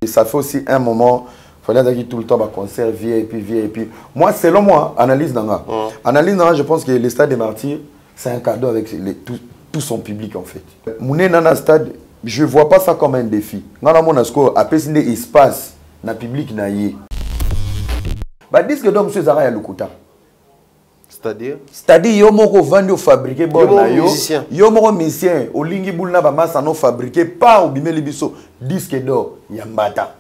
Et ça fait aussi un moment, il fallait dire tout le temps, concert, VIP. Moi, selon moi, analyse d'Anga. Analyse d'Anga, je pense que le stade des Martyrs, c'est un cadeau avec tout son public en fait. Mouné Nana Stade, je ne vois pas ça comme un défi. Dans mon score, après, c'est des espaces dans le public. Disque d'homme, c'est Zara Yalukuta. C'est-à-dire, yo moko vendu fabriqué bon na yo. Yo moko musicien, au lingi boulna ba massa no fabriqué pas au bimeli biso disque d'or yambata.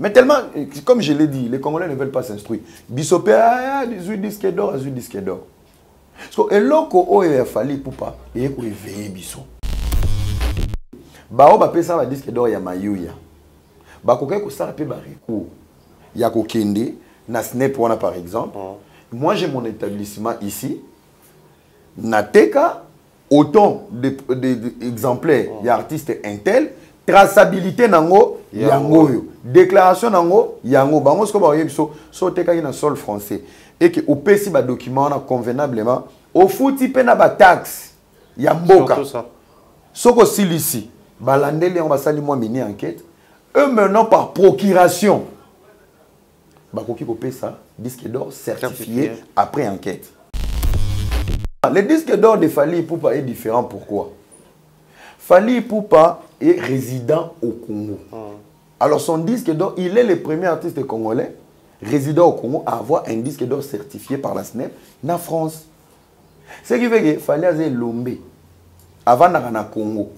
Mais tellement, comme je l'ai dit, les Congolais ne veulent pas s'instruire. Bisopé, 18 disques d'or, 18 disques d'or. Parce que eloko o ya fali pour pas et ko éveiller biso. Ba o ba pesa ba disque d'or ya mayuya. Ba ko ko sala pe ba recours. Ya ko kende na snap wana par exemple. Moi, j'ai mon établissement ici. Nateka, autant d'exemplaires, il y a artiste intel, traçabilité nango, yango yo. Déclaration nango, yango. Bango ce que ba yebiso, so teka na sol français. Et que au PC ba document convenablement, au fouti pe na ba taxe, yamboka. Soko silisi, balandeli on va sali moi mini enquête. Eux maintenant par procuration. Bakoki kopé ça, disque d'or certifié après enquête. Le disque d'or de Fally Ipupa est différent. Pourquoi? Fally Ipupa est résident au Congo. Alors son disque d'or, il est le premier artiste congolais résident au Congo à avoir un disque d'or certifié par la SNEP en France. Ce qui fait que Fally a lombé avant na Congo.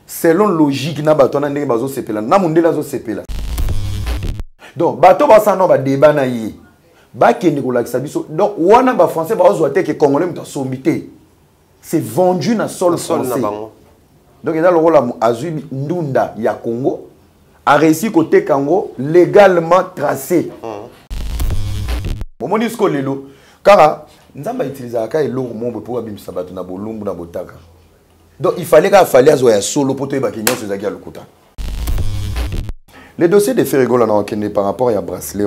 Selon logique na batona ndenge bazo sepela na mundela zo sepela. Donc, bateau basano ba débat na yi. Ba kende ko lakisa biso. Donc, wana ba français ba ozoate que congolais muta sombité. C'est vendu na sol français. Donc, il a le rôle à Azui Ndunda ya Congo a réussi côté Congo légalement tracé. Momoni sko lelo car nzamba utiliser aka eloko mombe pour abimisa bato na bolumbu na botaka. Donc, il fallait azo ya solo pour te ba kinyo sezaki ya lokuta. Les dossiers de Ferrigola par rapport à bracelet,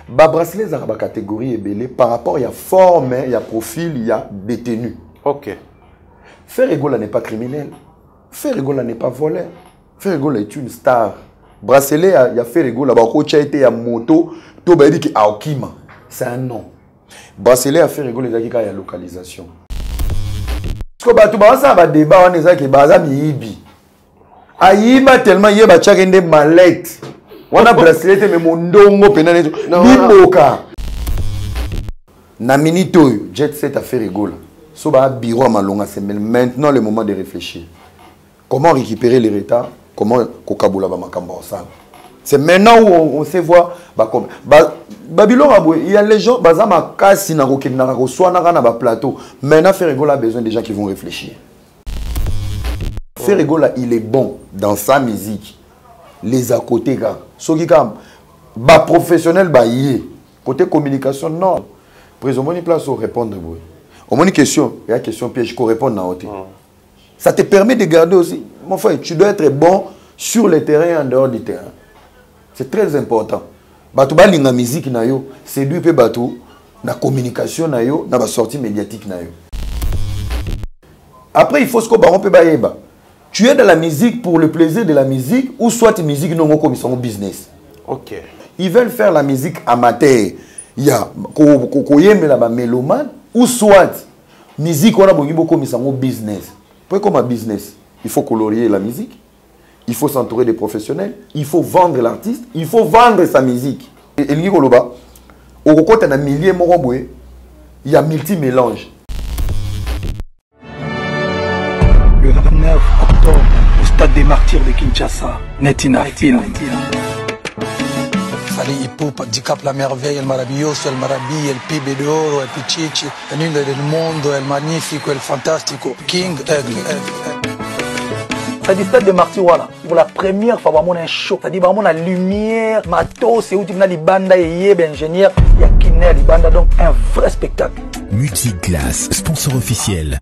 bracelet c'est une catégorie ébélée par rapport à forme, il y a profil, il y a détenu. Ok. Ferrigola n'est pas criminel. Ferrigola n'est pas voleur. Ferrigola est une star. Bracelet, il y a Ferrigola, il y a moto, il y a Aokima. C'est un nom. Bracelet à Ferrigola, il y a localisation. Parce que tout ça va débat, on est que bazam yibi. Aïba tellement yeba chakende mallette. Wana bracelet mais mon ndongo penane biboka. Na minito jet set à Ferrigola. So ba bureau à Malonga, c'est maintenant le moment de réfléchir. Comment récupérer les retards? Comment kokabula ba makambo osala? C'est maintenant où on sait voir Babylone il y a les gens bazama kasi na kokenda na koswana na ba plateau. Maintenant Ferrigola a besoin des gens qui vont réfléchir. Ferrigola, il est bon dans sa musique. Les à côté, gars. Ce qui est professionnel, côté communication, non. Président, il place pour répondre. Au moins une question, il y a une question piège pour répondre. Ça te permet de garder aussi. Mon frère, tu dois être bon sur le terrain et en dehors du terrain. C'est très important. Batou ba linga musique na yo, c'est lui pe batou na communication na yo, na ba sortie médiatique na yo. Après il faut ce qu'on baron pe ba yeba. Tu es dans la musique pour le plaisir de la musique ou soit musique non comme son business. Ok. Ils veulent faire la musique amateur. Il y a la mélomane ou soit musique on a beaucoup comme business. Pour comme un business, il faut colorier la musique, il faut s'entourer des professionnels, il faut vendre l'artiste, il faut vendre sa musique. Et il y a au côté d'un millier moroboué, il y a multi-mélange. Le 29 octobre, au stade des Martyrs de Kinshasa, Netina Film. Fally Ipupa, Dicap la merveille, el maravilloso, el maravilla, el pibe de oro, el pichichi, el lindo del mundo, el magnifico, el fantastico, King Ugly. C'est-à-dire stade des Martyrs, voilà. Pour la première fois, vraiment un show. C'est-à-dire vraiment la lumière, matos, c'est où tu as les bandes, et ingénieur, il y a Kiné, les bandes, donc un vrai spectacle. Multiclass, sponsor officiel.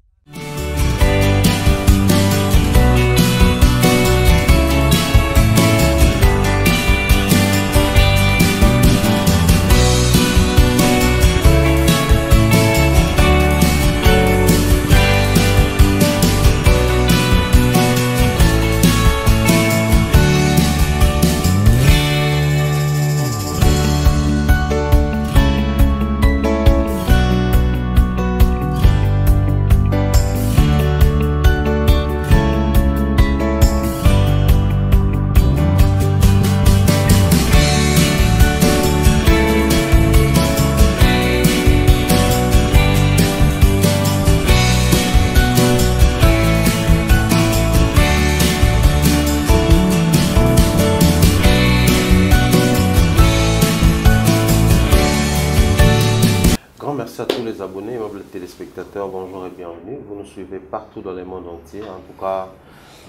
téléspectateurs, bonjour et bienvenue. Vous nous suivez partout dans le monde entier. En tout cas,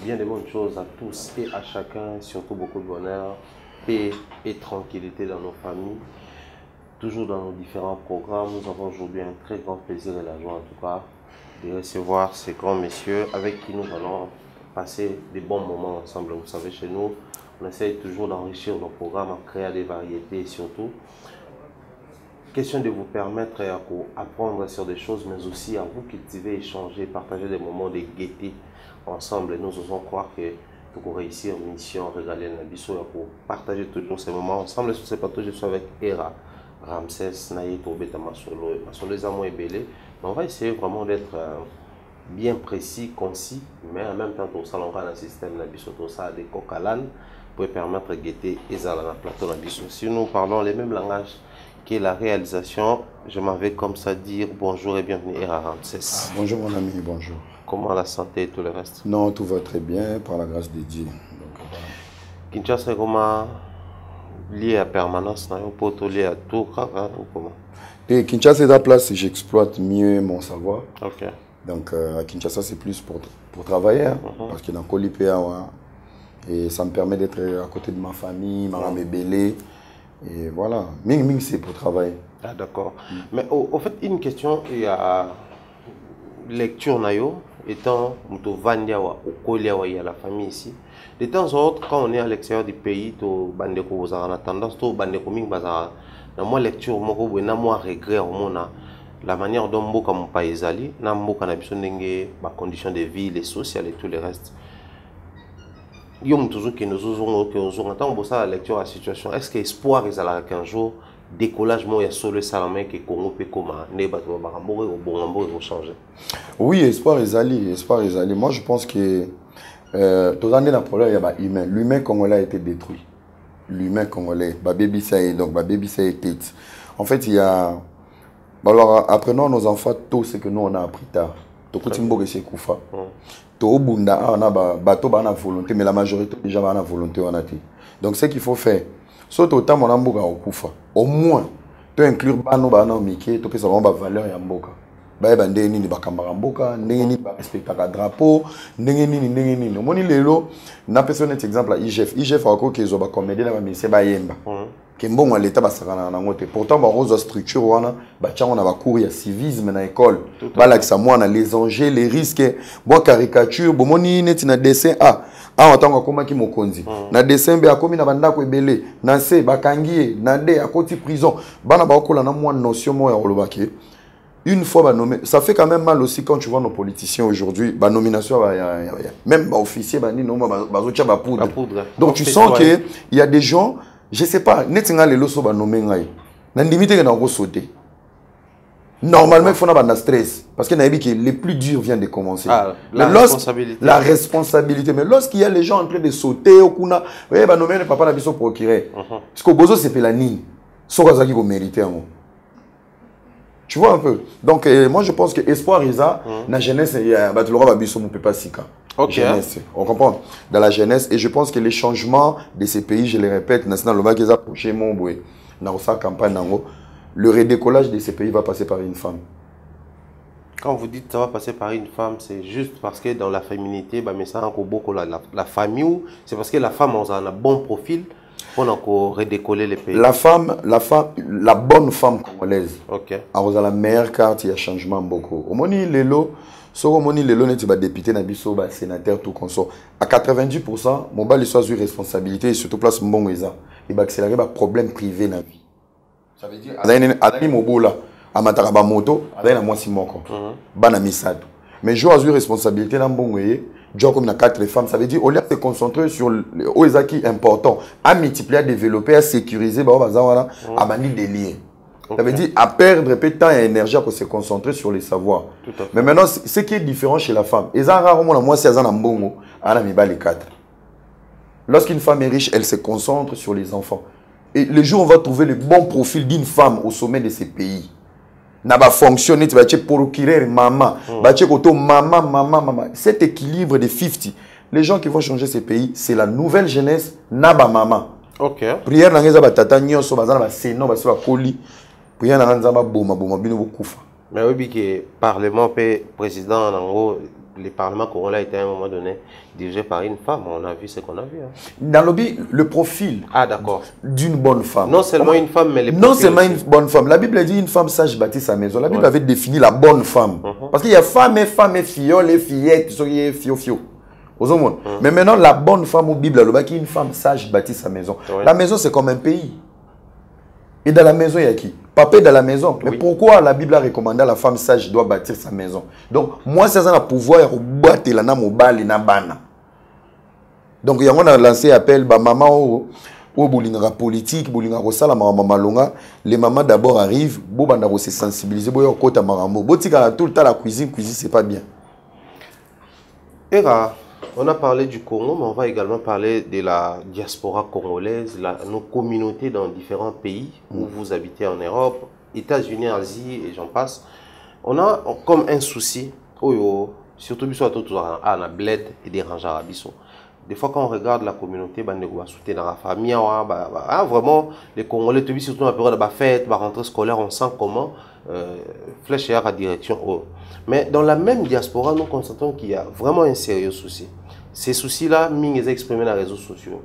bien de bonnes choses à tous et à chacun, surtout beaucoup de bonheur, paix et tranquillité dans nos familles. Toujours dans nos différents programmes, nous avons aujourd'hui un très grand plaisir et la joie en tout cas de recevoir ces grands messieurs avec qui nous allons passer des bons moments ensemble. Vous savez, chez nous, on essaye toujours d'enrichir nos programmes en créant des variétés et surtout, question de vous permettre d'apprendre sur des choses, mais aussi à vous cultiver, échanger, partager des moments de gaieté ensemble. Et nous osons croire que pour réussir une mission, régaler Nabiso, pour partager toujours ces moments ensemble. Sur ces plateaux, je suis avec Era, Ramsès, Naït, Obeta, Masolo, les amours et Belé. On va essayer vraiment d'être bien précis, concis, mais en même temps, tout ça, on va dans le système Nabiso, tout ça, des cocalan, pour permettre de guetter et dans le plateau Nabiso. Si nous parlons les mêmes langages, qui est la réalisation, je m'en vais comme ça dire bonjour et bienvenue à Ramsès. Bonjour mon ami, bonjour. Comment la santé et tout le reste? Non, tout va très bien par la grâce de Dieu. Donc, voilà. Kinshasa, comment lié à permanence, pour lié à tout, ou comment? Et Kinshasa est la place où j'exploite mieux mon savoir. Ok. Donc à Kinshasa c'est plus pour travailler, hein, parce que dans Colipéa, et ça me permet d'être à côté de ma famille, ma femme est belée. Et voilà, Ming c'est pour travailler. Ah d'accord. Mais au fait, une question, il y a lecture nayo, étant muto vandiawa ou koliawa, il y a la famille ici. De temps en temps, quand on est à l'extérieur du pays, to bandeko bozara na tendance, to bandeko ming bazara. Na moi lecture moko bo na moi regret au mona la manière dont mboka mon pays ali, na mboka na biso ndenge ba conditions de vie, les sociales et tout le reste. Toujours que nous avons la lecture à la situation. Est-ce que espoir est là qu'un jour décollage moi ya solo salamé que Congo peut comment ne bato barambo au bon vont changer? Oui, espoir est allé, espoir est allé. Moi je pense que tout dans le problème il y a humain. L'humain congolais a été détruit. L'humain congolais, baby ça est donc baby ça est tête. En fait il y a alors apprenons nos enfants tout ce que nous on a appris tard. To kutimbo c'est koufa. To bunda on a bateau ba na volonté mais la majorité déjà ba na volonté on a dit. Donc ce qu'il faut faire surtout autant mon amboka okufa au moins to inclure bano ba na miki to pesa ba valeur ya mboka. Ba ba ndenge nini ba kambara mboka ndenge nini ba respectaka drapeau ndenge nini moni lelo na personne exemple à IGF ako kezo ba comédie na ba ministère ba yemba. Kembongo à l'état basakana na ngote pourtant ba rose structure wana ba tchango na ba cours ya civisme na école ba la kisa mwana les enjeux les risques bo caricature bo moni neti na dessin a watanga koma ki mokonzi na dessin be akomi na bandako ebele na C bakangie na D akoti prison bana ba okola na mwa notion mo ya olobaki une fois ba nommé ça fait quand même mal aussi quand tu vois nos politiciens aujourd'hui ba nomination même ba officier ba ni no ba zotia ba poudre donc tu sens que il y a des gens je sais pas, netinga lelo so ba nommé ngai. Na limite que na go sauter. Normalement, il faut pas de stress parce que les plus durs viennent de commencer. Ah, la responsabilité. Mais lorsqu'il y a les gens en train de sauter au kuna, ouais ba nommer le papa na biso procureur. Parce que bozo c'est pelani. So kazaki ko mériter en. Tu vois un peu. Donc moi je pense que espoir isa na jeunesse ya ba tulora ba biso mo peut pas sika. Ok. Jeunesse, on comprend. Dans la jeunesse, et je pense que les changements de ces pays, je les répète, le redécollage de ces pays va passer par une femme. Quand vous dites que ça va passer par une femme, c'est juste parce que dans la féminité, mais ça encore beaucoup la famille, c'est parce que la femme a un bon profil pour encore redécoller les pays. La bonne femme congolaise. Ok. A la meilleure carte, il y a changement beaucoup. Au moni lelo. So moni lelo neti ba député na biso ba sénateur tout consort à 90% mon bal soit sur responsabilité et surtout place mbongo eza et ba accélérer ba problème privé na vie. Ça veut dire adani mobola amataka ba moto adani na mwasi moko bana misado mais jo azur responsabilité na mbongo ye jo comme na 4 femmes ça veut dire au lieu de se concentrer sur o ezaki important à multiplier à développer à sécuriser ba bazawana à mani délire. Ça veut dire à perdre peu de temps et énergie à se concentrer sur les savoirs. Mais maintenant, ce qui est différent chez la femme, lorsqu'une femme est riche, elle se concentre sur les enfants. Et le jour où on va trouver le bon profil d'une femme au sommet de ces pays, n'a fonctionné, tu vas procurer maman, maman. Cet équilibre de 50, les gens qui vont changer ces pays, c'est la nouvelle jeunesse, naba maman. Ok. Prière na ngeza ba tata nyoso bazana ba seno ba so ba koli. Prière na nzamba boma bino bokufa. Mais oui, que Parlement, président, en gros, le Parlement congolais était à un moment donné dirigé par une femme. On a vu ce qu'on a vu. Hein. Dans le profil d'une bonne femme. Non seulement une femme, mais les non seulement une bonne femme. La Bible dit une femme sage bâtit sa maison. La Bible avait défini la bonne femme. Parce qu'il y a femme et fiole et fillette, fio. Mais maintenant, la bonne femme au Bible, elle une femme sage bâtit sa maison. La maison, c'est comme un pays. Et dans la maison, il y a qui? Papa est dans la maison. Mais pourquoi la Bible a recommandé à la femme sage doit bâtir sa maison? Donc, moi, c'est ça le pouvoir de battre la mobile na bana. Donc, il y a un lancé appel, maman ou boulingara politique, boulingara sala maman longa. Les mamans d'abord arrivent, bobanda se sensibiliser, boyo kota marambo. Botika tout le temps la cuisine, c'est pas bien. Era, on a parlé du Congo, mais on va également parler de la diaspora congolaise, nos communautés dans différents pays où vous habitez en Europe, États-Unis, Asie et j'en passe. On a comme un souci, surtout à la bled et des rangs arabissos. Des fois, quand on regarde la communauté, on soutient la famille, vraiment, les Congolais, surtout dans la période de la fête, la rentrée scolaire, on sent comment flèche à la direction. Mais dans la même diaspora, nous constatons qu'il y a vraiment un sérieux souci. Ces soucis-là, ils sont exprimés dans les réseaux sociaux.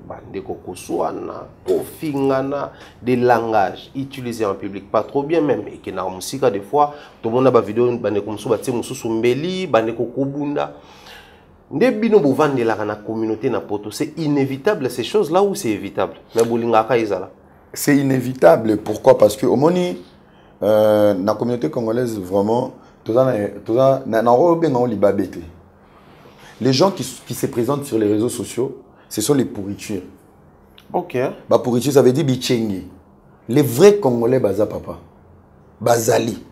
Des langages utilisés en public, pas trop bien même. Et qui a des fois, tout le monde a des vidéos, c'est inévitable ces choses-là ou c'est évitable? C'est inévitable. Pourquoi? Parce que au moins, la communauté congolaise, vraiment, les gens qui se présentent sur les réseaux sociaux, ce sont les pourritures. Ok. Pourriture, ça veut dire bichengi. Les vrais Congolais, baza papa. Bazali.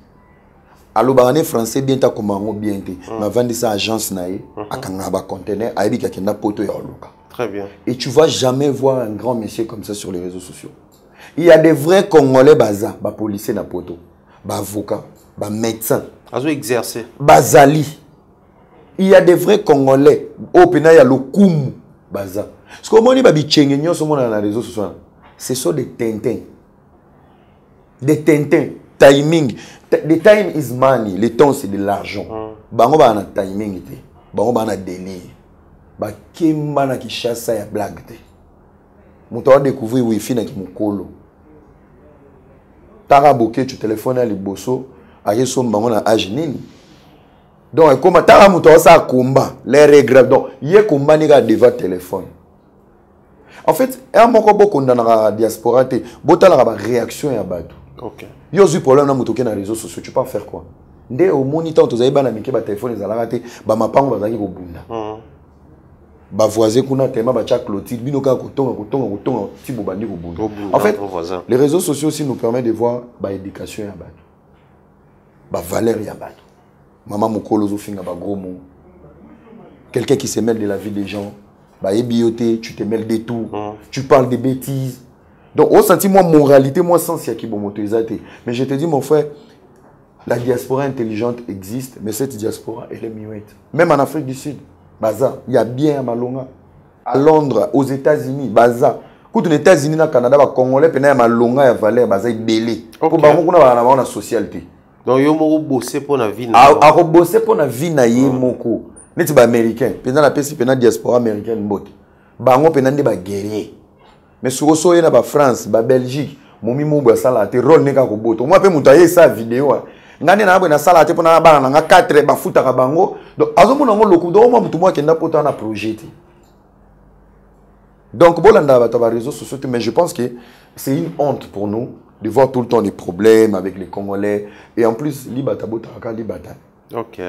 Alors, les Français, bien ta comment bien te. Ma vendre ça agence naïe, à Kangaba conteneur, à Ebika Kenda Poto et Oluka. Très bien. Et tu vas jamais voir un grand monsieur comme ça sur les réseaux sociaux. Il y a des vrais Congolais baza, policiers na poto, avocats, médecins. Azo exercer. Bazali. Il y a des vrais Congolais. Au Pena, il y a le Koum baza. Ce qu'on dit, sur les réseaux sociaux, ce sont des tintins. Des tintins. Timing. The time is money. Le temps, c'est de l'argent. Bango ba na timing te. Bango ba na délire. Ba kimba na kishasa ya blague te. Muto va découvrir wifi na kimukolo. Tara boké tu téléphones à liboso. Aye som bango na âge nini. Donc comme tara muto sa komba. Les regrets. Donc yé komba ni ga devant téléphone. En fait, un moko boko dans la diaspora te. Bota la réaction ya bato. Ok. Yo zu problème na mutoke na réseaux sociaux, tu peux faire quoi? Ndé au moniteur to zaïba na mike ba téléphone za la te, ba mapango ba zaki ko bunda. Ba voisin kuna tema ba cha Clotilde, bino ka kotonga ti bo bandi ko bunda. En fait, les réseaux sociaux aussi nous permettent de voir ba éducation ya bato. Ba valeur ya bato. Maman mokolo zo finga ba gros mot. Quelqu'un qui se mêle de la vie des gens, ba ebioté, tu te mêles de tout, tu parles de bêtises. Donc, au senti, moi, moralité, moi, sens, il y a qui bon motorisé. Mais je te dis, mon frère, la diaspora intelligente existe, mais cette diaspora, elle est muette. Même en Afrique du Sud, Baza, il y a bien à Malonga. À Londres, aux États-Unis, Baza. Quand aux États-Unis, au Canada, les Congolais, il y a Malonga, il y a Valère, Baza, il y a Belé. Pour la socialité. Donc, il y a bossé pour la vie. À bosser pour la vie, il y a les Américains. Pendant la paix, pendant la diaspora américaine, Bango, pendant des guerriers. Mais sur le sol, il y a France, la Belgique, Momi Mouba Salate, Ron Neka Koboto. Moi, je peux montrer sa vidéo. Ngani na abona salate pour na bana na 4 ba futa ka bango. Donc azomona ngo loku do mo mutu mo kenda poto na projet. Donc bolanda ba ta réseaux sociaux, mais je pense que c'est une honte pour nous de voir tout le temps des problèmes avec les Congolais et en plus libata bota ka libata. OK.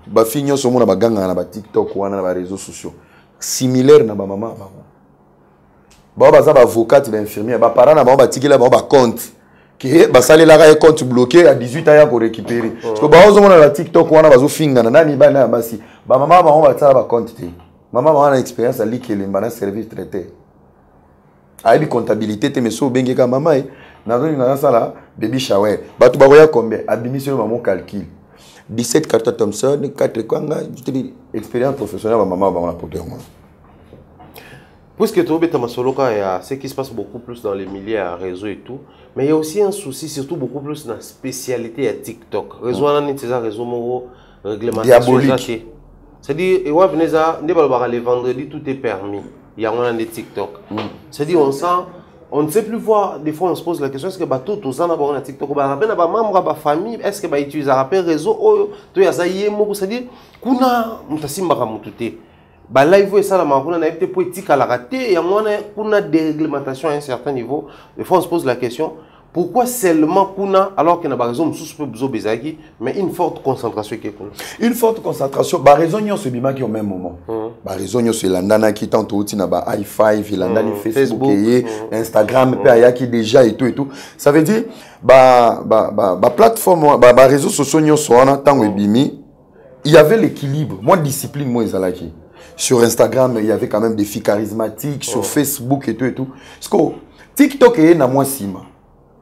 Ba finyo so mona ba ganga na ba TikTok wana na ba réseaux sociaux. Similaire na ba maman bango. Ba avocat, ba infirmier, ba parents na ba tikela ba compte. Qui ba sali la ka compte bloqué à 18 ans pour récupérer. Parce que ba ozo mona la TikTok wana bazo finga na nani ba na basi. Ba maman ba tsala ba compte te. Maman ba na expérience à likele mbana service traité. Aibi comptabilité te meso benge ka maman e. Na zoni na sala baby shower. Ba tu ba koya combien? Abimi sur maman calcul. 17 cartes Thomson, 4 kwanga, expérience professionnelle ba maman ba na poter moi. Puisque tu es Soloka, il y a ce qui se passe beaucoup plus dans les milieux à réseau et tout, mais il y a aussi un souci, surtout beaucoup plus dans la spécialité à TikTok. Réseau, c'est un réseau réglementation. Diabolique. C'est-à-dire, les vendredis, tout est permis. Il y a des TikTok. C'est-à-dire, on ne sait plus voir, des fois on se pose la question, est-ce que bateau, tout ça, on a TikTok, on famille, est-ce que bah utilise un réseau, c'est-à-dire, kuna mutasimba kamutute. Bah là il faut ça la marque, on a été politique à la rater et on a des réglementations à un certain niveau. Des fois on se pose la question, pourquoi seulement kuna alors qu'il y a par exemple sous besoin bezaki, mais une forte concentration qui est une forte concentration, bah raison c'est bima qui au même moment. Bah raison c'est landana qui tente aussi na ba i5, landana Facebook et Instagram qui déjà et tout. Ça veut dire bah plateforme bah réseaux sociaux sont en tant bimi, il y avait l'équilibre, moi discipline moi ezalaki. Sur Instagram, il y avait quand même des filles charismatiques, sur Facebook et tout. Parce que TikTok est na moi sima.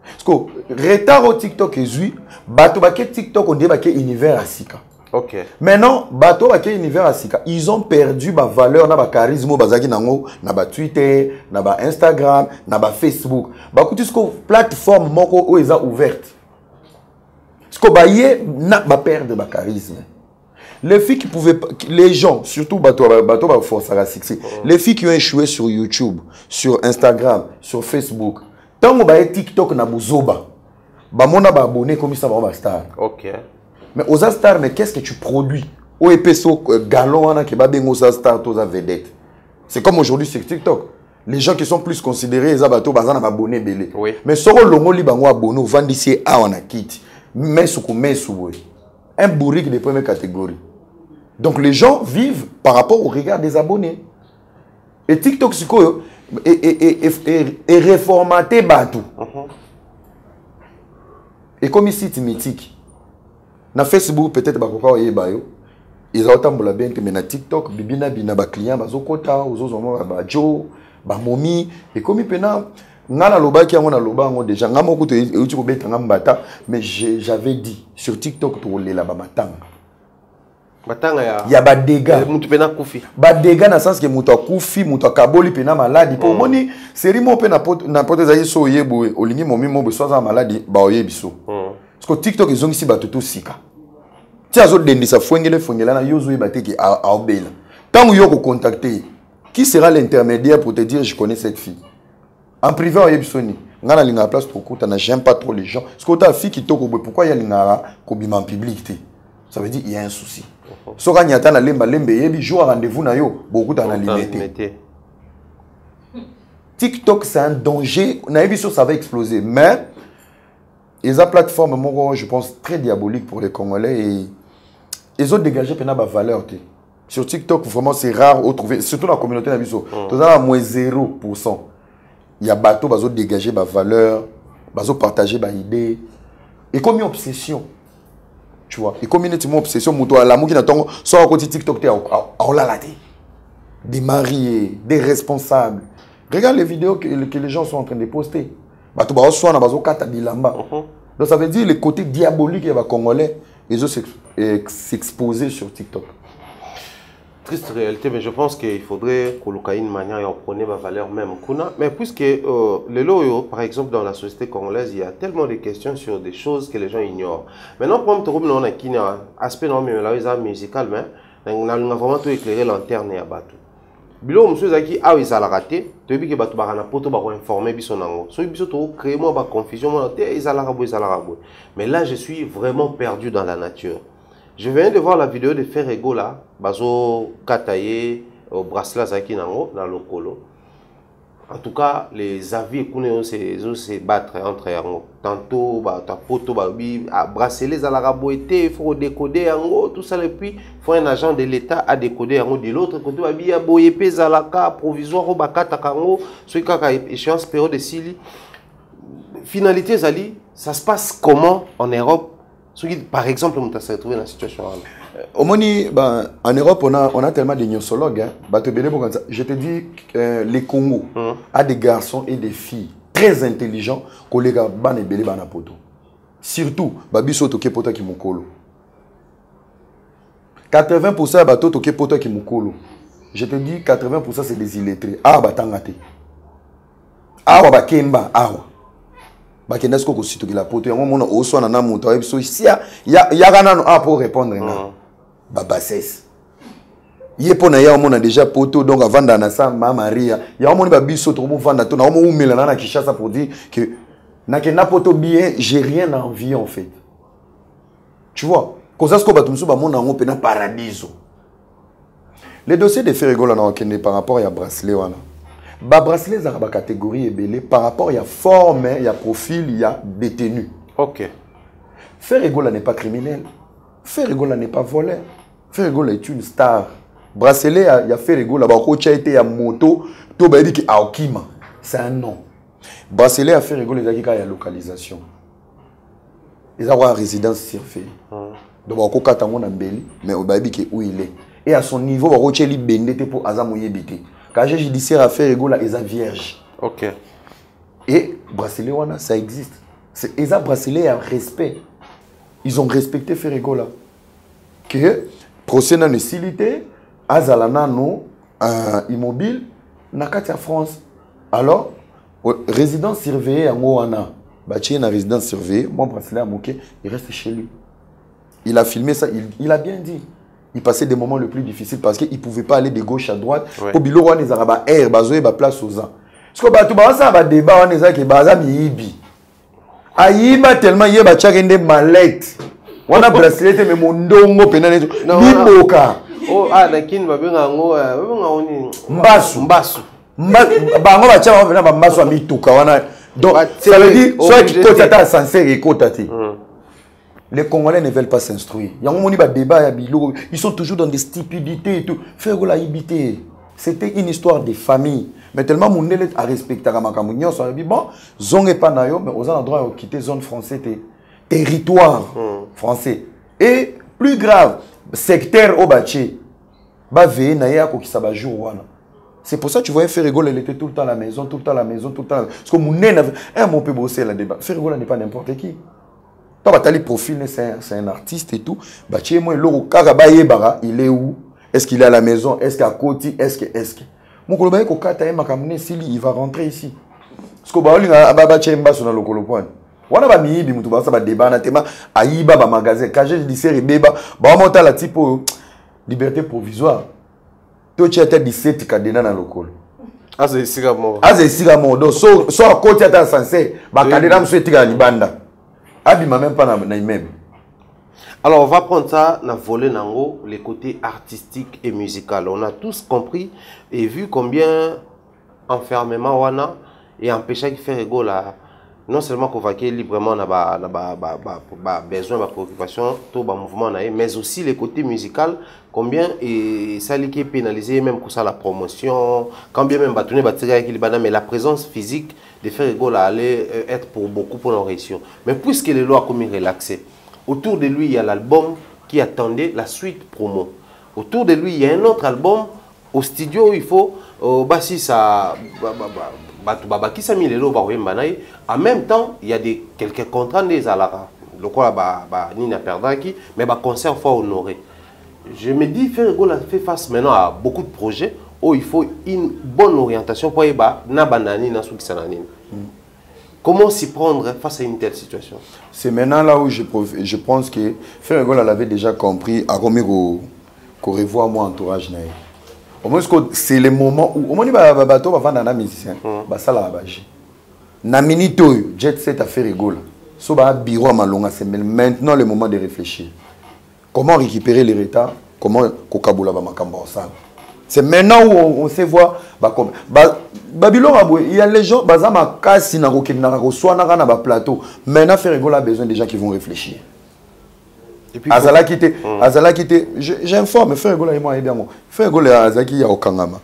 Parce que retard au TikTok est zui, bato baké TikTok on dit baké univers asika. OK. Maintenant, bato baké univers asika, ils ont perdu ma valeur na ba charisme bazaki nango na ba Twitter, na ba Instagram, na ba Facebook. Ba kuti ce plateforme moko o eza ouverte. Ce que ba yé na ba perdre ba charisme. Les filles qui pouvaient, les gens, surtout bateau force à succès, les filles qui ont échoué sur YouTube, sur Instagram, sur Facebook, tant que vous TikTok na buzoba, bah mon abonné comme ça va star. OK. Mais aux stars, mais qu'est-ce que tu produis? Au épesso galon ana qui va bien aux stars, aux vedettes. C'est comme aujourd'hui sur TikTok. Les gens qui sont plus considérés, les abato bazana abonné belé. Oui. Mais soro longo li bango abonné, vendissier a on a kit. Mais sous un bourrique de première catégorie. Donc les gens vivent par rapport au regard des abonnés. Et TikTok est réformaté batou. Et comme ici c'est mythique. Na Facebook peut-être bakoka oyebayo. Ils ont tambola bien que mais na TikTok bibina bina ba client bazokota ozozomo ba jo ba momi et comme pena ngana loba ki ngona loba ngo déjà ngamo kuto uti ko beta ngambata mais j'avais dit sur TikTok to lela ba matanga. Il y a des dégâts. Des dégâts dans le sens que mutu akufi, mutu akaboli pena maladi. Pour moni, série mo pe na pote za yeso yebo olingi momi mo be soza maladi ba oyebiso. Parce que TikTok ils ont ici batuto sika. Ti azo dendisa fwengela na yozo yebate ki a obela. Tant où yo ko contacter, qui sera l'intermédiaire pour te dire je connais cette fille? En privé oyebiso ni. Ngana linga place pour kuta na j'aime pas trop les gens. Parce que ta fille qui toko pourquoi il y a linga ko bima en public té? Ça veut dire il y a un souci. So quand nyata na lemba lembe yebi jour rendez-vous na yo beaucoup dans la limité. TikTok c'est un danger, na yebi ça va exploser mais les plateformes moi je pense très diabolique pour les Congolais et ils ont dégagé pena ba valeur té. Sur TikTok vraiment c'est rare de trouver surtout dans la communauté na biso. Tout à moins 0%. Il y a bateau bazo dégager ba valeur, bazo partager ba idée et comme une obsession. Tu vois, et comme une obsession, l'amour qui n'attend, soit à côté TikTok, des mariés, des responsables. Regarde les vidéos que les gens sont en train de poster. Donc ça veut dire le côté diabolique des Congolais, ils ont s'exposer sur TikTok. Triste réalité, mais je pense qu'il faudrait que une manière de prendre ma valeur même. Mais puisque les loyaux, par exemple, dans la société congolaise, il y a tellement de questions sur des choses que les gens ignorent. Maintenant, pour moi, on a un aspect musical, mais on a vraiment tout éclairé lanterne et abattu. Bilo monsieur Zaki a eu ça la raté, tu veux que batu barana poto ba informer biso nango. So biso to créer moi ba confusion moi ils à la mais là je suis vraiment perdu dans la nature. Je viens de voir la vidéo de Ferrego là, bazo kataye au bracelet Zaki nango dans le colo. En tout cas, les avis se battre entre eux. Tantôt, ta poto, bracelet à la raboité, il faut décoder tout ça. Et puis, il faut un agent de l'État à décoder de l'autre côté. Il y a boyepé zalaka provisoire au bakata kango, ce qui a échéance période de Sili. Finalité, Zali, ça se passe comment en Europe? Par exemple, on s'est retrouvé dans la situation. En Europe, on a tellement de gynecologues. Je te dis que les Congo a des garçons et des filles très intelligents. Surtout, Babiso toke pota ki mukolo. 80% bato toke pota ki mukolo. je te dis 80% c'est des illettrés. Ah, bah tangate. Ah, bah kemba, ah. Bah kenda sko ko sito ki la poto. Yango mona oso na muto ebiso si ya kana ah pour répondre nga. Bah bassesse. Yé pona ya mona déjà poto donc avant d'ana sa ma Maria. Ya mona ba biso to mo vanda to na mo umela na Kinshasa pour dire que na kenda poto bien, j'ai rien envie en fait. Tu vois? Cause ce que ba tumso ba mona ngo pena paradiso. Les dossiers de Ferregola na okende par rapport à bracelet wana. Ba bracelet za ba catégorie ebelé par rapport à forme, il y a profil, il y a détenu. OK. Ferregola n'est pas criminel. Ferregola n'est pas voleur. Ferregola est une star. Bracelet il y a Ferregola ba ko été ya moto to ba dit que Aokima. C'est un nom. Bracelet à Ferregola il y a localisation. Ils ont une résidence surveillée. Donc ba ko kata ngona mbeli mais ba dit que où il est. Et à son niveau, on va bendete pour Azamoyebité. Quand j'ai judiciaire à faire Egola, ils sont vierges. OK. Et bracelet, ça existe. Ils ont bracelet à respect. Ils ont respecté Ferregola. Que procès n'a nécessité, Azalana no immobile, Nakatia France. Alors, résidence surveillée en Oana. Bâti une résidence surveillée, mon bracelet à Moké, il reste chez lui. Il a filmé ça, il a bien dit. Il passait des moments les plus difficiles parce qu'il ne pouvait pas aller de gauche à droite. Pour Bilo, on est à air, bazoé, place aux ans. Parce que tout ça va débat, on est à Bazam Yibi. Aïba tellement il y a des mallettes. On a bracelet, mais mon dongo pénal. Niboka. Oh, ah, nakin va bien en Mbasu. Mbasu. Bango va tchama venir à Mbasu à Mituka. Donc, ça veut dire, soit tu côté à sincère et côté. Les Congolais ne veulent pas s'instruire. Il y a un débat, ils sont toujours dans des stupidités et tout. Ferregola ibité. C'était une histoire de famille. Mais tellement mon élève a respecté Ramakamounia, ça a dit bon, zone est pas naïo, mais aux endroits où quitter zone française, territoire français. Et plus grave, secteur Obaché, bah veille naïa ko qui s'aba jour wana. C'est pour ça que tu voyais Ferregola, il était tout le temps à la maison, tout le temps à la maison, tout le temps. Parce que mon élève, mon peut bosser la débat. Ferregola n'est pas n'importe qui. Le profil, c'est un artiste et tout. Il est où? Est-ce qu'il est à la maison? Est-ce qu'il est à côté? Est-ce que il va rentrer ici? Parce que liberté provisoire. Tu as 17 cadena dans le col. Ah, c'est ici à mort. Ah, c'est ici à mort. Donc, soit à côté, tu as censé. Cadena, je suis à Libanda. Même pas dans même. Alors, on va prendre ça dans volet nango, les côtés artistiques et musicaux. On a tous compris et vu combien enfermement wana et empêcher de faire Ferregola non seulement convainquer librement na besoin, préoccupation, tout mouvement mais aussi les côtés musicaux, combien et ça qui est pénalisé même pour ça la promotion, quand bien même bâtonner mais la présence physique de Ferregola allait être pour beaucoup pour nos réussir. Mais puisque les lois comme relaxé, autour de lui il y a l'album qui attendait la suite promo. Autour de lui il y a un autre album au studio il faut si ça en même temps, il y a quelques contrats des alara. Le quoi Nina Perdaki, mais concert faut honorer. Je me dis Ferregola fait face maintenant à beaucoup de projets où il faut une bonne orientation pour na banani na sanani. Comment s'y prendre face à une telle situation? C'est maintenant là où je pense que Ferregola l'avait déjà compris à qu'on revoit mon entourage. Au moins, c'est le moment où, au moins, bateau va vendre un musicien. Ça là, na minute jet set à Ferregola. So ba bureau à Malonga, c'est maintenant le moment de réfléchir. Comment récupérer les retards? Comment Kokabula va makamba ça? C'est maintenant où on sait voir Babylone il y a les gens bazama kasi na kokina ko soana na ba plateau. Maintenant Ferregola a besoin des gens qui vont réfléchir. Azala quitté, j'informe, Ferregola et moi évidemment. Ferregola Azaki ya Okangama.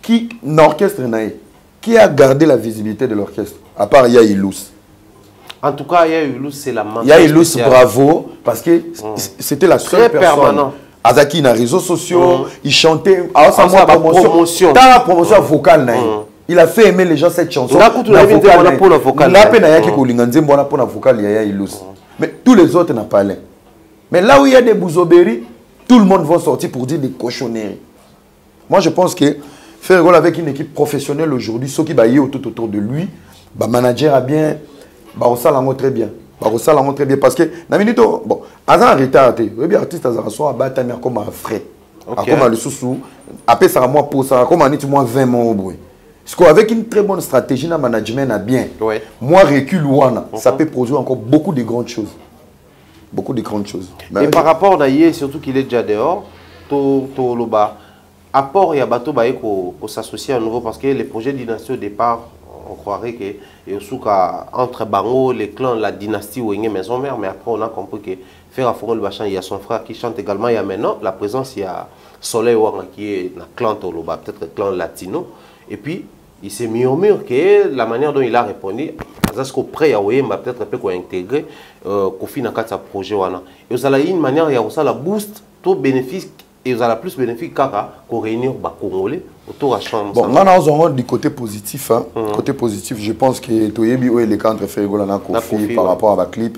Qui l'orchestre naïe? Qui a gardé la visibilité de l'orchestre? À part Yailous. En tout cas, Yailous c'est la main. Yailous bravo parce que c'était la seule personne. Permanent. Azaki na réseaux sociaux, il chantait à sa promotion. Dans la promotion vocale naïe. Il a fait aimer les gens cette chanson. Mais tous les autres n'ont pas l'air. Mais là où il y a des bouzobéries, tout le monde va sortir pour dire des cochonneries. Moi, je pense que faire rôle avec une équipe professionnelle aujourd'hui, ceux qui baillent tout autour de lui, bah manager a bien, bah on s'en très bien. Bah on s'en très bien parce que, na minute, bon, à un retard, le artiste a soit battu comme un frais, comme le sous-sous, après ça moi pour ça, comme un moins 20 mois au bruit. Parce qu'avec une très bonne stratégie dans le management, a bien. Ouais. Moi, recul ouana, ça peut produire encore beaucoup de grandes choses. Beaucoup de grandes choses. Et par rapport à Naye, surtout qu'il est déjà dehors, apport et à bateau pour s'associer à nouveau parce que les projets de dynastie au départ, on croirait que et aussi entre Bango, les clans, la dynastie Wenge maison mère, mais après on a compris que faire à Fourou le Bachan, il y a son frère qui chante également. Il y a maintenant la présence, il y a Soleil Wanga qui est le clan Toloba, peut-être le clan latino. Et puis il s'est murmure que la manière dont il a répondu, parce qu'auprès il m'a peut-être un peu intégrer Kofi dans ce projet. Et vous avez une manière, il y a aussi la boost, tout bénéfice. Et vous avez plus bénéfique qu'au réunir les Congolais autour de la chambre. Bon, là, nous avons du côté positif. Hein. Côté positif, je pense que Toyebi ou les cadres Ferrigola n'a Kofi par rapport à la clip.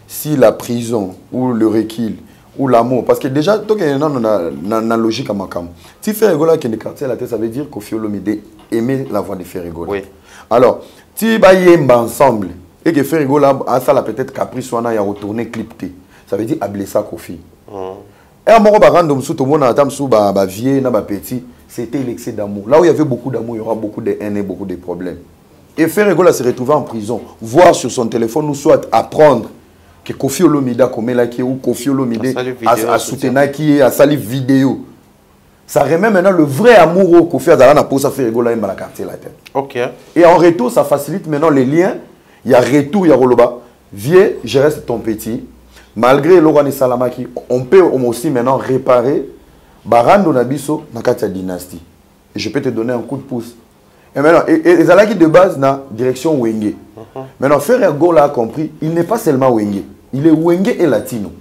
Si la prison ou le recul ou l'amour, parce que déjà, il y a une logique à Makam. Si Ferrigola qui est quartier à la tête, ça veut dire Kofi Olomide aimait la voix de Ferrigola. Oui. Alors, si ils ensemble et que Ferrigola a ça peut-être caprice ou a retourné clip, ça veut dire à blesser Kofi. Et à mon barrandom sous tout le monde a vieux, petit, c'était l'excès d'amour. Là où il y avait beaucoup d'amour, il y aura beaucoup de haine et beaucoup de problèmes. Et Ferrigola s'est retrouvé en prison, voir sur son téléphone ou soit apprendre que Kofi Olomide a commis là qui ou Kofi Olomide a soutenu qui a sali vidéo. Ça remet maintenant le vrai amour au Kofi Azalana pour ça Ferrigola et la quartier la tête. OK. Et en retour, ça facilite maintenant les liens. Il y a retour, il y a Roloba. Vieux, je reste ton petit. Malgré l'Orani Salamaki, on peut aussi maintenant réparer Barando Nabiso dans la dynastie. Et je peux te donner un coup de pouce. Et maintenant, et Zalaki de base dans la direction Wenge. Maintenant, Ferrigo l'a compris, il n'est pas seulement Wenge. Il est Wenge et Latino.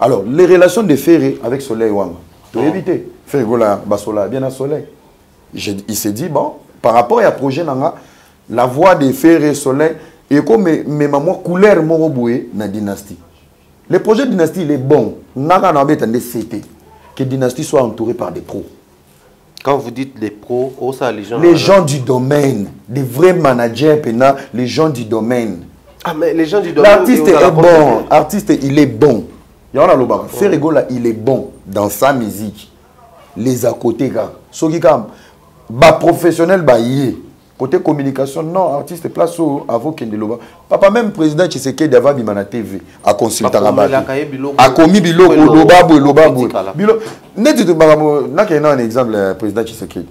Alors, les relations de Ferré avec Soleil Wanga, tu peux éviter. Ferrigo l'a Basola bien à Soleil. Il s'est dit, bon, par rapport à projet, la voix de Ferré Soleil, et comme mes mamans couleur moroboué dans la dynastie. Le projet de dynastie il est bon. Que la dynastie soit entourée par des pros. Quand vous dites les pros, ça les gens. Les gens du domaine, des vrais managers, les gens du domaine. Ah mais les gens du domaine. L'artiste est bon. L'artiste il est bon. Ferrigo il est bon dans sa musique. Les à côté gars. Ceux qui comme professionnel côté communication, non, artiste place au avocat Kendeloba. Papa, même président Tshisekedi d'Ava Bimana TV, a consulté a commis Biloko, Lobabo. Net un exemple, président Tshisekedi.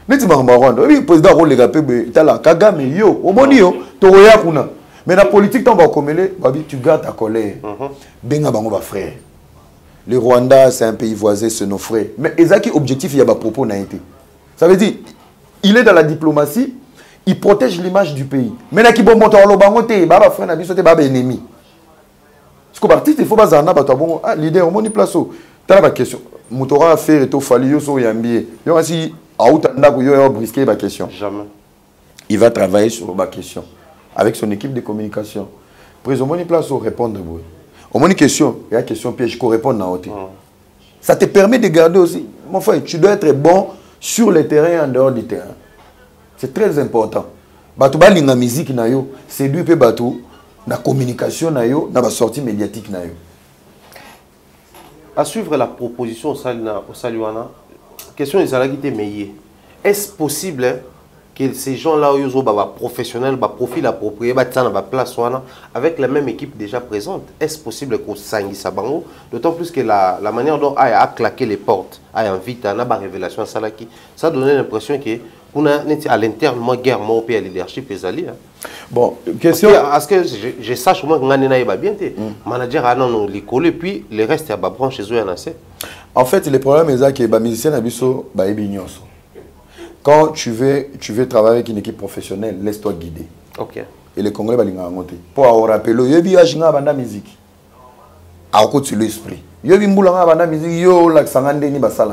Net le président Role Gapé, Tala, Kagame, yo, Omonio, Toroya Kuna. Mais la politique, tu gardes ta colère. Benga Bango, frère. Le Rwanda, c'est un pays voisin, c'est nos frères. Mais Ezaki, objectif, il y a un propos n'a été. Ça veut dire, il est dans la diplomatie. Il protège l'image du pays. Mais là, qui bon monter au bangoté, baba frère nabi sote baba ennemi. Parce que l'artiste il faut pas zana bato bon leader au moni place. T'as la question. Moutora faire et tout fali yo so yambié. Yo si auta ndako yo brisquer ba question. Jamais. Il va travailler sur ma question avec son équipe de communication. Prise au moni place au répondre boy. Au moni question, il y a question piège qu'on répond na hauteur. Ça te permet de garder aussi. Mon frère, tu dois être bon sur le terrain et en dehors du terrain. C'est très important. Batou ba linga musique na yo, séduit pe batou na communication na yo, na ba sortie médiatique na yo. À suivre la proposition au Saluana, question des salariés qui meilleur. Est-ce possible que ces gens-là ils ont ba professionnels, ba profil approprié, ba tana ba place wana avec la même équipe déjà présente? Est-ce possible qu'on s'angisse bango, d'autant plus que la manière dont a claqué les portes, a invite à na ba révélation à Salaki, ça donnait l'impression que à l'interne, moi, guerre, moi, au leadership, les alliés. Bon, question. Parce que je sache au moins que Nganena va bien. Manager a non les collés, puis le reste, il y a branche chez eux. En fait, le problème est que les musiciens n'habitent pas. Quand tu veux travailler avec une équipe professionnelle, laisse-toi guider. Ok. Et les Congolais vont monter. Pour rappeler, il y a une musique. À côté de l'esprit.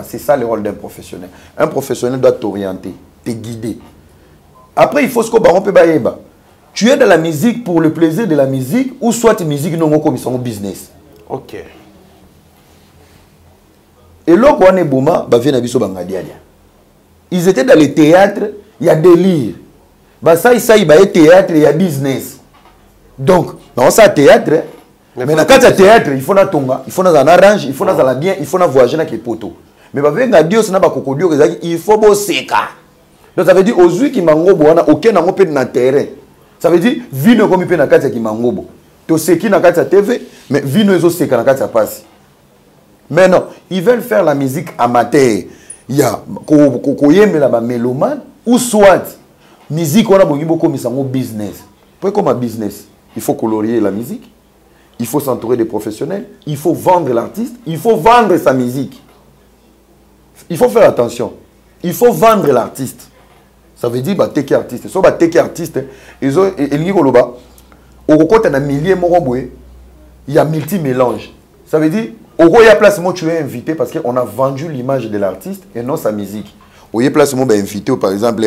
C'est ça le rôle d'un professionnel. Un professionnel doit t'orienter, te guider. Après, il faut ce qu'on peut faire. Tu es dans la musique pour le plaisir de la musique ou soit la musique non comme son business. Ok. Et là, quand on est bouma, bah vient abisso bangadiadia. Ils étaient dans le théâtre, il y a délire. Bah ça, il y a théâtre, il y a business. Donc, dans ça théâtre, mais dans le théâtre, il faut na tonga, il faut na arrange, il faut na la bien, il faut na voyager na poto. Mais bah vient adio, ça n'a pas kokodio, il faut bosser. Donc ça veut dire aux yeux qui mangobo, on a aucun n'angopé na terrain. Ça veut dire vino comme il na katia qui mangobo. To seki na katia TV, mais vino ezo seka na katia passe. Mais non, ils veulent faire la musique amateur. Il y a koyeme la mélomane ou soit musique on a beaucoup comme ça business. Pour comme un business, il faut colorier la musique, il faut s'entourer des professionnels, il faut vendre l'artiste, il faut vendre sa musique. Il faut faire attention. Il faut vendre l'artiste. Ça veut dire bah teke artiste. So bah teke artiste, ils ont elingi koloba au côté d'un millier moroboué, il y a multi-mélange. Ça veut dire au il y a place moi tu es invité parce qu'on a vendu l'image de l'artiste et non sa musique. Au y a place moi invité par exemple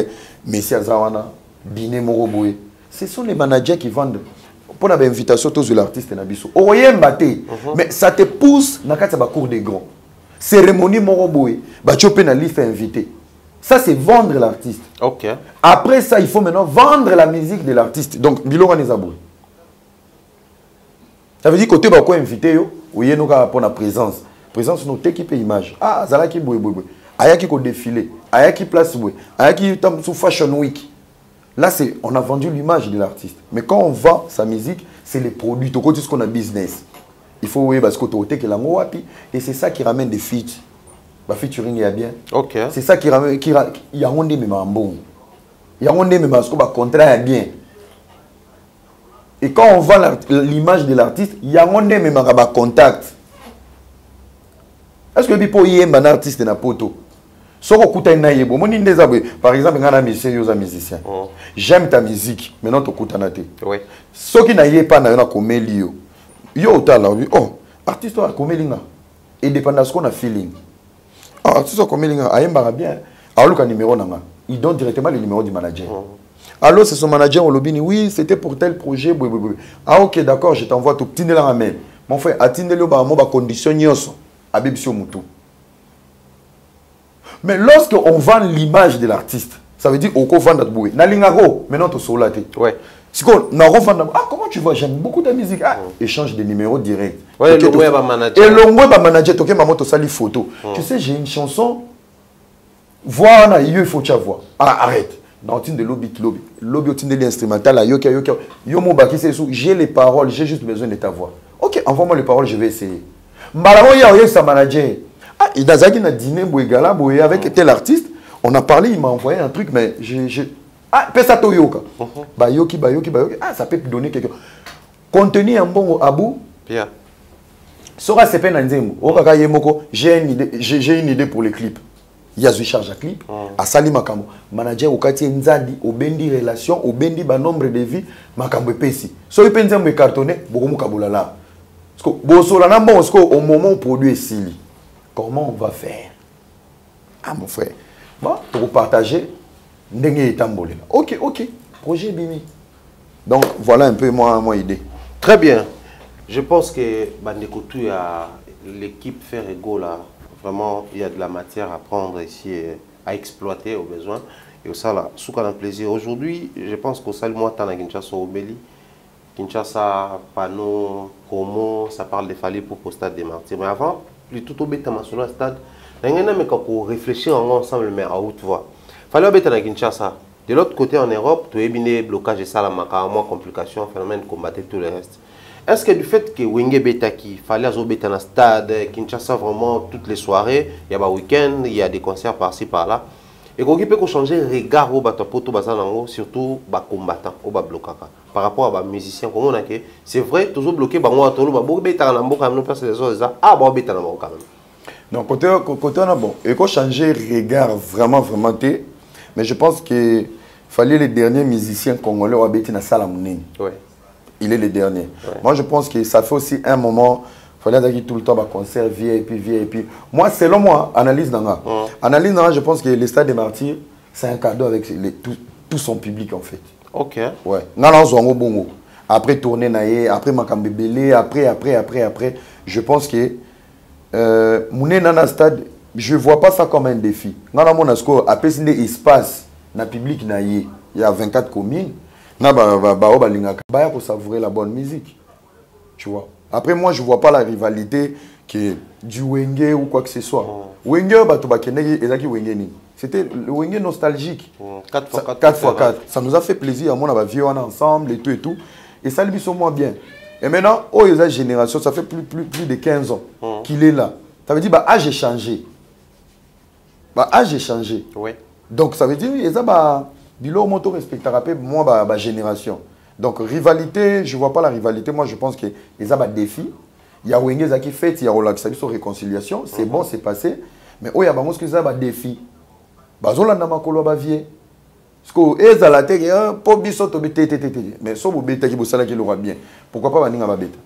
Messia Zawana, Biné Moroboué. Ce sont les managers qui vendent pour la invitation tous l'artiste nabiso. Au y a mbaté mais ça te pousse dans quatre cours des grands. Cérémonie Moroboué, bah tu peux na liste invité. Ça c'est vendre l'artiste. OK. Après ça il faut maintenant vendre la musique de l'artiste. Donc Bilora Nezabou. Ça veut dire que tu vas inviter yo, oui nous pour la présence. Présence nous équipe image. Ah, zala ki boy boy boy. Aya qui ko défilé, aya qui place boy, aya qui tam sous fashion week. Là c'est on a vendu l'image de l'artiste. Mais quand on vend sa musique, c'est les produits, tout ce qu'on a business. Il faut oui parce que tu que la wapi et c'est ça qui ramène des feats. Bah featuring est bien. OK. C'est ça qui ramène il y a rendé même bon. Il y a rendé même parce que bah contrat est bien. Et quand on vend l'image de l'artiste, il y a un même contact. Est-ce que Bipo y est un artiste na poto? Par exemple, un musicien. J'aime ta musique, maintenant tu écoutes na te. Oui. Ce qui n'a pas na comédie. Yo tala oh, artiste a comédie et dépendant ce qu'on a feeling. Ah, artiste a comédie a yemba bien. Alors le numéro nanga, il donne directement le numéro du manager. Alors c'est son manager au lobby, oui, c'était pour tel projet. Ah ok, d'accord, je t'envoie tout petit la mail. Mon frère, attendez le bas, moi condition nyoso, abebisio mutu. Mais lorsque on vend l'image de l'artiste, ça veut dire au co vendre boué. Na lingaro, maintenant tu solate. Ouais. Si qu'on na revendre, ah comment tu vois, j'aime beaucoup ta musique. Ah, échange de numéros direct. Ouais, le web manager. Et le web manager, toké maman to sali photo. Tu sais, j'ai une chanson. Voilà, il faut tu voir. Ah, arrête. Dans de lobby, lobby au de l'instrumental, j'ai les paroles, j'ai juste besoin de ta voix. Ok, envoie-moi les paroles, je vais essayer. Malheureusement, il y a sa manager. Ah, il a dîné avec tel artiste, on a parlé, il m'a envoyé un truc, mais ah, pesa to yoka. Bayoki. Ah, ça peut donner quelque chose. Contenu un bon abou. Bien. Sora sepe nanzemu. Okaka yemoko, j'ai une idée pour les clips. Il y a charge à clip, à Sali Makambo. Manager au quartier Nzadi, au bendi relation, au bendi ba nombre de vies, Makambo pesi. So il pense me cartonné, beaucoup mukabulala. Parce que bosolana bon, parce au moment où produit est sili. Comment on va faire? Ah mon frère. Bon, pour partager, ndenge etambole. Ok. Projet bimi. Donc voilà un peu mon idée. Très bien. Je pense que Bandekoutou a l'équipe faire ego là. Vraiment, il y a de la matière à prendre ici, à exploiter au besoin. Et au Sala, sous un plaisir. Aujourd'hui, je pense qu'au Sala, moi, tu as Kinshasa au Béli. Kinshasa, panneau, promo, ça parle des fallis pour le stade des martyrs. Mais avant, tout au Béta sur le stade, il y a réfléchir ensemble, mais à haute voix. Il fallait au à Kinshasa. De l'autre côté, en Europe, tu as eu blocage de Salamaka, moins complications, phénomène combattre tout le reste. Est-ce que du fait que Wenge Beta qui fallait aller dans le stade, Kinshasa vraiment toutes les soirées, il y a des week-ends, il y a des concerts par-ci par-là, et qu'on peut changer le regard au batapoto surtout les combattants au blocaka par rapport à les musiciens comme on a que c'est vrai toujours bloqué bah moi tolo bah beaucoup beta na mboka nous place les autres ah bah beta na mboka même. Donc côté on a bon et qu'on changer regard vraiment té mais je pense que fallait les derniers musiciens congolais au beta na salle munene. Ouais. Il est le dernier. Ouais. Moi, je pense que ça fait aussi un moment, il fallait dire tout le temps, concert, VIP. Moi, selon moi, analyse d'anga. Analyse d'anga, je pense que le Stade des Martyrs, c'est un cadeau avec tout son public, en fait. Ok. Ouais. Bongo. Après tourner, après Makambébélé, après. Je pense que Mouné dans le stade, je ne vois pas ça comme un défi. Dans mon score, après c'est des espaces dans le public, il y a 24 communes. Il y a savourer la bonne musique. Tu vois. Après, moi, je ne vois pas la rivalité qui est du Wenge ou quoi que ce soit. Wenge, c'était le Wenge nostalgique. 4x4. Ça nous a fait plaisir. On a vu ensemble et tout et tout. Et ça lui sont moins bien. Et maintenant, oh, il y a une génération, ça fait plus de 15 ans qu'il est là. Ça veut dire, bah, âge est changé. Bah, âge est changé. Oui. Donc, ça veut dire, il y a bilo moto respectera moi, bah, génération. Donc, rivalité, je ne vois pas la rivalité. Moi, je pense qu'il y a des défis. Il y a Wenge qui fait, il y a relaxation, sur réconciliation. C'est bon, c'est passé. Mais oh, il y a des défis. Bah, zola na makolo ba vie. Parce que eza la terre pour biso to bete. Mais so bo beta ki bo sala ki l'aura bien. Pourquoi pas baninga ba beta?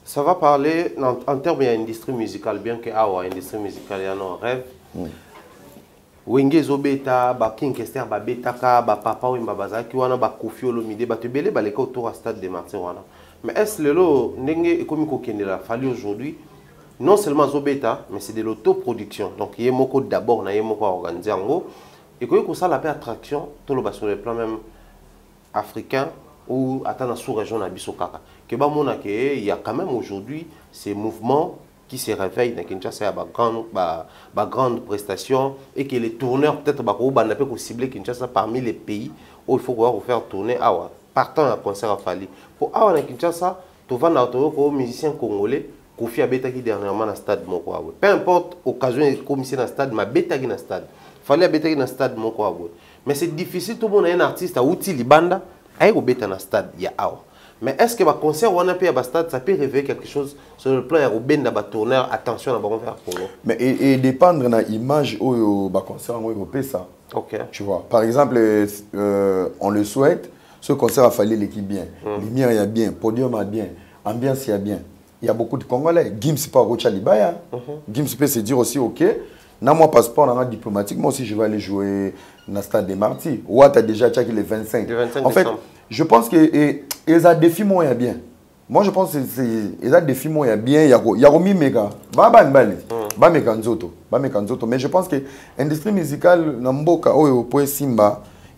Ça va parler en termes d'industrie musicale, bien que l'industrie musicale y a un rêve. Wenge zo beta, ba King Kester ba beta ka, ba papa ou mbabaza ki wana ba Kofi Olomide ba te belé ba leka autour à stade de Martin wana. Mais est-ce le lo ndenge ekomiko kendela fallu aujourd'hui non seulement zo beta, mais c'est de l'autoproduction. Donc il y a moko d'abord na yemoko organiser en gros. Et que ça la paix attraction tout le bas sur le plan même africain ou atteint la sous-région na biso kaka. Que ba mona que il y a quand même aujourd'hui ces mouvements qui se réveillent dans Kinshasa ba grande prestation et que les tourneurs peut-être ba ko ba na peut cibler Kinshasa parmi les pays où il faut faire tourner awa partant à concert à Fali. Pour awa na Kinshasa, tu vas na ko musicien congolais Kofi a bêta qui dernièrement dans le stade mon quoi. Peu importe occasion comme ici dans le stade, ma bêta qui dans le stade. Fallait bêta qui dans le stade mon quoi. Mais c'est difficile tout le monde a un artiste à outil libanda, aïe au bêta dans le stade il y a awa. Mais est-ce que le concert ou un peu à stade ça peut réveiller quelque chose sur le plan urbain dans le tourneur attention à bon faire Congo. Mais et dépendre de l'image au concert en européen ça. OK. Tu vois. Par exemple on le souhaite, ce concert a fallu l'équipe bien. Lumière il y a bien, podium a bien, ambiance il y a bien. Il y a beaucoup de Congolais. Gims pas Rocha Libaya. Gims peut se dire aussi ok. Dans mon passeport, dans diplomatique, moi aussi je vais aller jouer dans le stade des Martyrs. Ou tu as déjà checké les 25. En fait, je pense que ils ont des défis moins bien. Moi je pense que ils ont des défis moins bien. Il y a Romi Mega. Mais je pense que l'industrie musicale,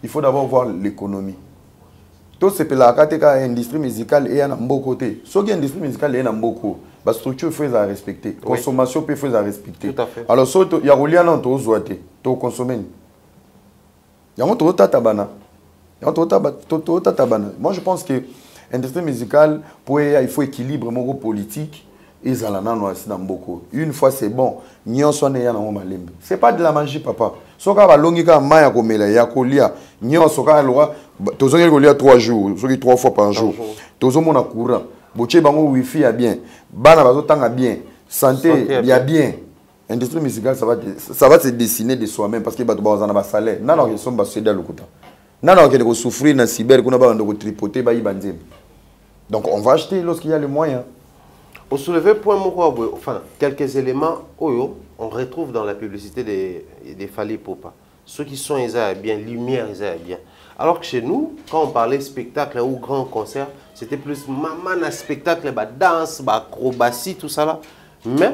il faut d'abord voir l'économie. Tout ce que l'industrie musicale est à un côté. Ce qui est l'industrie musicale est à un côté. La structure fait à respecter. La consommation peut faire à respecter. Tout à fait. Alors, il y a un lien entre les autres. Tu consommes. Il y a un autre tabana. Moi, je pense que l'industrie musicale, il faut équilibre politique. Une fois c'est bon, ce n'est pas de la magie, papa. Si on a tu as 3 jours, 3 fois par jour. Tu as courant. Tu as wifi bien. Bien. Santé, il y a bien. L'industrie musicale, ça va se dessiner de soi-même parce qu'il y a un salaire. Donc on va acheter lorsqu'il y a les moyens. Au soulevé point, enfin, quelques éléments, on retrouve dans la publicité des Fali Poupa. Ceux qui sont bien, lumière, bien. Alors que chez nous, quand on parlait spectacle ou grand concert, c'était plus maman spectacle, danse, acrobatie, tout ça là. Mais,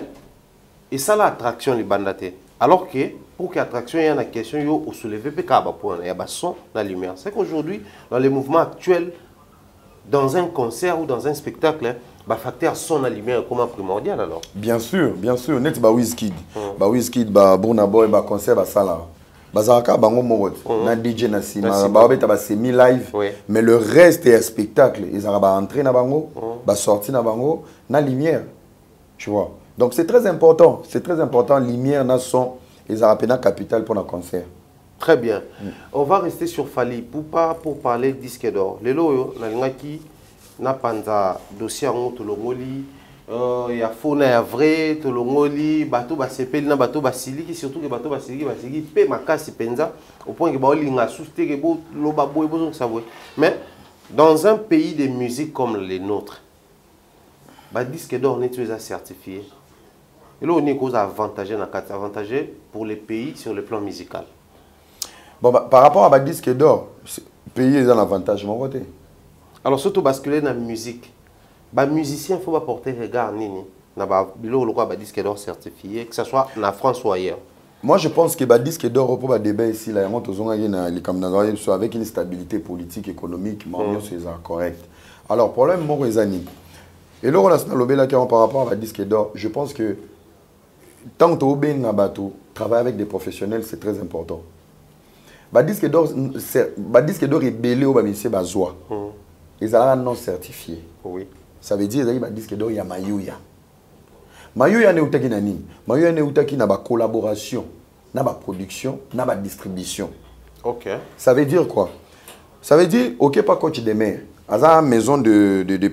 et ça l'attraction, les bandatés. Alors que, pour qu'il y ait attraction, il y a une question, au soulevé, il y a son, la lumière. C'est qu'aujourd'hui, dans les mouvements actuels, dans un concert ou dans un spectacle, le facteur son la lumière est comment primordial alors? Bien sûr. Net Wizkid. Wizkid, Burna Boy, concert, Sala. Bazaraka, na DJ na sima, semi live, mais le reste est un spectacle. Ils ont entré na bango, sorti na bango, na lumière. Tu vois. Donc c'est très important. Lumière na son, ils ont appelé capital pour le concert. Très bien. On va rester sur Fali Poupa pour parler disque d'or. Les loyo, na qui na panza dossier en Tolongoli, il y a fauna ya vrai Tolongoli, bateau ba sepeli na bateau ba siliki, surtout que bateau ba siliki pe makasi penza au point que ba olinga souste que bo loba boy bo ça voit. Mais dans un pays de musique comme les nôtres, ba disque d'or n'est pas certifié. Et là on est cause avantagé pour les pays sur le plan musical. Bon, par rapport à ma disque d'or, le pays est un avantage, mon côté. Alors, surtout basculer dans la musique, les musiciens, il faut apporter regard. un disque d'or certifié, que ce soit en France ou ailleurs. Moi, je pense que le disque d'or pour le débat ici, là, avec une stabilité politique, économique, c'est correct. Alors, problème, moi, les années. Et là, on a par rapport à disque d'or, je pense que tant que tu travailler avec des professionnels, c'est très important. Le disque d'or est belé au ministère Bazoa. Ils sont non certifiés. Oui. Ça veut dire que le disque d'or, il y a Mayouya. Mayouya n'est pas une Mayouya n'est pas une collaboration, une production, une distribution. Ok. Ça veut dire quoi? Ça veut dire, ok, pas coach de mer, à une maison de